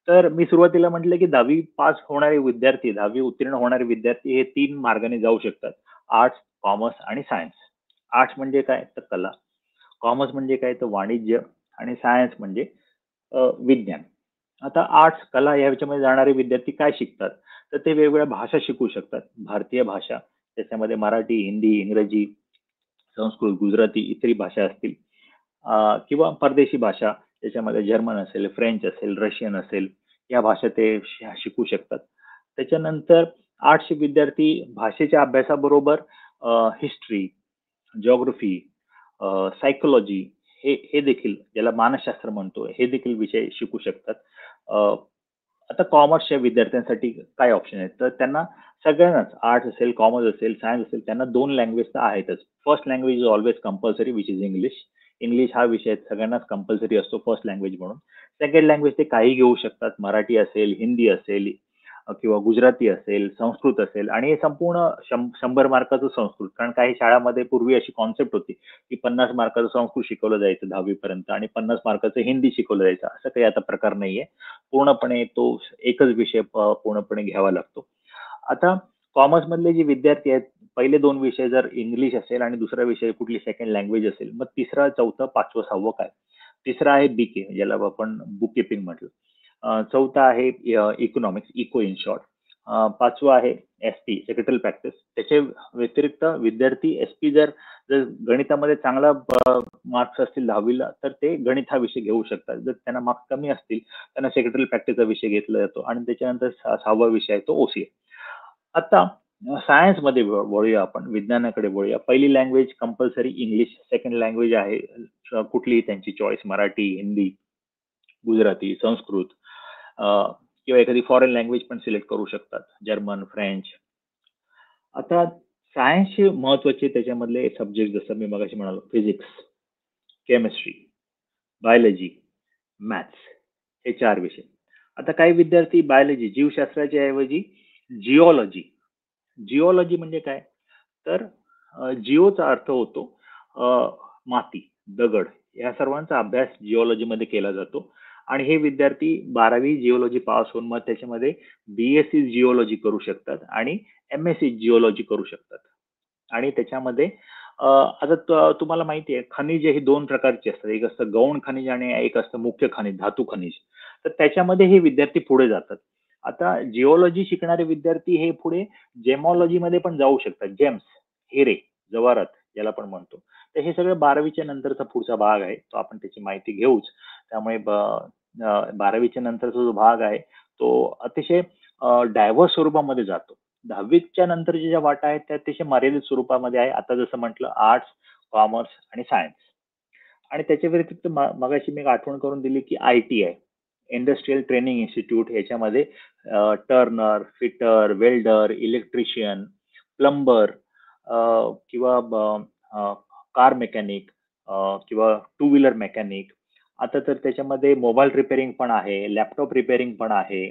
तर मी सुरुवातीला म्हटलं की 10वी पास होणारे विद्यार्थी, 10वी उत्तीर्ण होणारे विद्यार्थी हे 3 मार्गाने जाऊ शकतात: आर्ट्स, कॉमर्स आणि सायन्स. आर्ट्स म्हणजे काय? तर कला. कॉमर्स म्हणजे काय? तर वाणिज्य. आणि सायन्स म्हणजे विज्ञान. आता आर्ट्स, कला याच्यामध्ये जाणारे विद्यार्थी काय शिकतात? तर ते वेगवेगळ्या भाषा शिकू शकतात. भारतीय भाषा, त्याच्यामध्ये मराठी, हिंदी, इंग्रजी, संस्कृत, गुजराती, इतरही भाषा असतील, किंवा परदेशी भाषा, त्याच्यामध्ये जर्मन असेल, फ्रेंच असेल, रशियन असेल, या भाषा ते शिकू शकतात. त्याच्यानंतर आर्ट्सचे विद्यार्थी भाषेच्या अभ्यासाबरोबर हिस्ट्री, जिओग्राफी, सायकोलॉजी, हे देखील, ज्याला मानसशास्त्र म्हणतो, हे देखील विषय शिकू शकतात. आता कॉमर्सच्या विद्यार्थ्यांसाठी काय ऑप्शन आहेत? तर त्यांना सगळ्यांनाच, आर्ट्स असेल, कॉमर्स असेल, सायन्स असेल, त्यांना 2 लँग्वेज तर आहेतच. First language is always compulsory, which is English. English हा विषय सगळ्यांनाच कंपल्सरी असतो फर्स्ट लँग्वेज म्हणून. सेकंड लँग्वेज ते काही घेऊ शकतात, मराठी असेल, हिंदी असेल, किंवा गुजराती असेल, संस्कृत असेल आणि हे संपूर्ण 100 मार्काचं संस्कृत. कारण काही शाळांमध्ये पूर्वी अशी कॉन्सेप्ट होती, की 50 मार्काचं संस्कृत शिकवलं जायचं 10वी पर्यंत आणि 50 मार्काचं हिंदी शिकवलं जायचं. असं काही आता प्रकार नाहीये. पूर्णपणे तो एकच विषय पूर्णपणे घ्यावा लागतो. आता कॉमर्समधले जे विद्यार्थी आहेत, पहिले 2 विषय जर इंग्लिश असेल आणि दुसरा विषय कुठली सेकंड लँग्वेज असेल, मग तिसरा, चौथा, 5वं, 6वं काय? तिसरा आहे बी-के ज्याला आपण बुक कीपिंग म्हटलं. चौथा आहे इकॉनॉमिक्स, इको इन शॉर्ट. 5वं आहे एस-पी, सेक्रेटरी प्रॅक्टिस. त्याच्या व्यतिरिक्त विद्यार्थी एस-पी जर जर गणितामध्ये चांगला मार्क्स असतील 10वीला तर ते गणित हा विषय घेऊ शकतात. जर त्यांना मार्क्स कमी असतील, त्यांना सेक्रेटरी प्रॅक्टिसचा विषय घेतला जातो आणि त्याच्यानंतर 6वा विषय आहे तो ओसीए. आता सायन्समध्ये वळूया आपण, विज्ञानाकडे वळूया. पहिली language compulsory English, second language आहे कुठलीही त्यांची चॉईस, मराठी, हिंदी, गुजराती, संस्कृत किंवा एखादी फॉरेन लँग्वेज पण सिलेक्ट करू शकतात, जर्मन, फ्रेंच. आता सायन्सचे महत्वाचे त्याच्यामधले सब्जेक्ट जसं मी मगाशी म्हणालो, फिजिक्स, केमिस्ट्री, बायोलॉजी, मॅथ्स, हे 4 विषय. आता काही विद्यार्थी बायोलॉजी, जीवशास्त्राच्या ऐवजी जिओलॉजी. जिओलॉजी म्हणजे काय? तर जिओचा अर्थ होतो माती, दगड. या सर्वांचा अभ्यास जिओलॉजीमध्ये केला जातो आणि हे विद्यार्थी 12वी जिओलॉजी पास होऊन मग त्याच्यामध्ये बी-एससी जिओलॉजी करू शकतात आणि एम-एससी जिओलॉजी करू शकतात. आणि त्याच्यामध्ये आता तुम्हाला माहिती आहे, खनिजे ही 2 प्रकारची असतात. एक असतं गौण खनिज आणि एक असतं मुख्य खनिज, धातू खनिज. तर त्याच्यामध्ये हे विद्यार्थी पुढे जातात. आता जिओलॉजी शिकणारे विद्यार्थी हे पुढे जेमॉलॉजीमध्ये पण जाऊ शकतात. जेम्स, हिरे, जवाहरात ज्याला आपण म्हणतो. तर हे सगळं 12वीच्या नंतरचा पुढचा भाग आहे. तो आपण त्याची माहिती घेऊच. त्यामुळे 12वीच्या नंतरचा जो भाग आहे, तो अतिशय डायव्हर्स स्वरूपामध्ये जातो. 10वीच्या नंतरच्या ज्या वाटा आहेत त्या अतिशय मर्यादित स्वरूपामध्ये आहे. आता जसं म्हटलं आर्ट्स, कॉमर्स आणि सायन्स. आणि त्याच्या व्यतिरिक्त मगाशी मी एक आठवण करून दिली, की आय-टी-आय, इंडस्ट्रियल ट्रेनिंग इन्स्टिट्यूट, ह्याच्यामध्ये Turner, fitter, welder, electrician, plumber किंवा कार मेकॅनिक किंवा टू व्हीलर मेकॅनिक. आता तर त्याच्यामध्ये मोबाईल रिपेअरिंग पण आहे, लॅपटॉप रिपेअरिंग पण आहे,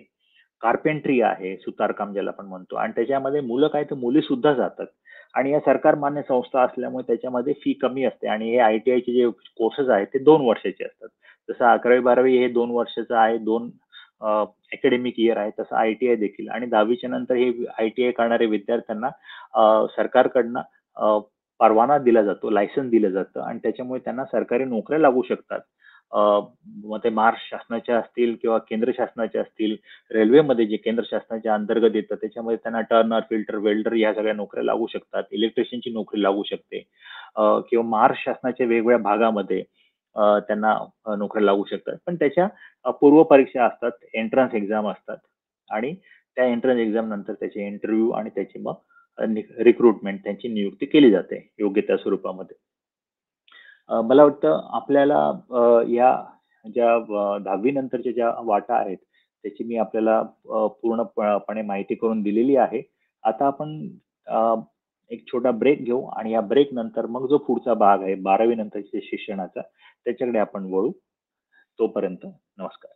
कार्पेंट्री आहे, सुतारकाम ज्याला आपण म्हणतो. आणि त्याच्यामध्ये मुलं काय तर मुली सुद्धा जातात. आणि या सरकार मान्य संस्था असल्यामुळे त्याच्यामध्ये फी कमी असते आणि हे आय-टी-आयचे जे कोर्सेस आहेत ते 2 वर्षाचे असतात. जसं 11वी-12वी हे 2 वर्षाचं आहे, 2 अकॅडमिक इयर आहे, तसं आय-टी-आय देखील. आणि 10वीच्या नंतर हे आय-टी-आय करणाऱ्या विद्यार्थ्यांना सरकारकडनं परवाना दिला जातो, लायसन्स दिलं जातं आणि त्याच्यामुळे त्यांना सरकारी नोकऱ्या लागू शकतात. मग ते महाराष्ट्र शासनाच्या असतील किंवा केंद्र शासनाच्या असतील, रेल्वेमध्ये जे केंद्र शासनाच्या अंतर्गत येतं त्याच्यामध्ये त्यांना टर्नर, फिल्टर, वेल्डर या सगळ्या नोकऱ्या लागू शकतात. इलेक्ट्रिशियनची नोकरी लागू शकते किंवा महाराष्ट्र शासनाच्या वेगवेगळ्या भागामध्ये त्यांना नोकऱ्या लागू शकतात. पण त्याच्या पूर्व परीक्षा असतात, एंट्रन्स एक्झाम असतात आणि त्या एंट्रन्स एक्झाम नंतर त्याचे इंटरव्ह्यू आणि त्याची मग रिक्रुटमेंट, त्यांची नियुक्ती केली जाते योग्य त्या स्वरूपामध्ये. मला वाटतं आपल्याला या ज्या 10वी नंतरच्या ज्या वाटा आहेत, त्याची मी आपल्याला पूर्णपणे माहिती करून दिलेली आहे. आता आपण अ, एक छोटा ब्रेक घेऊ आणि या ब्रेक नंतर मग जो पुढचा भाग आहे 12वी नंतरच्या शिक्षणाचा, त्याच्याकडे आपण वळू. तोपर्यंत नमस्कार.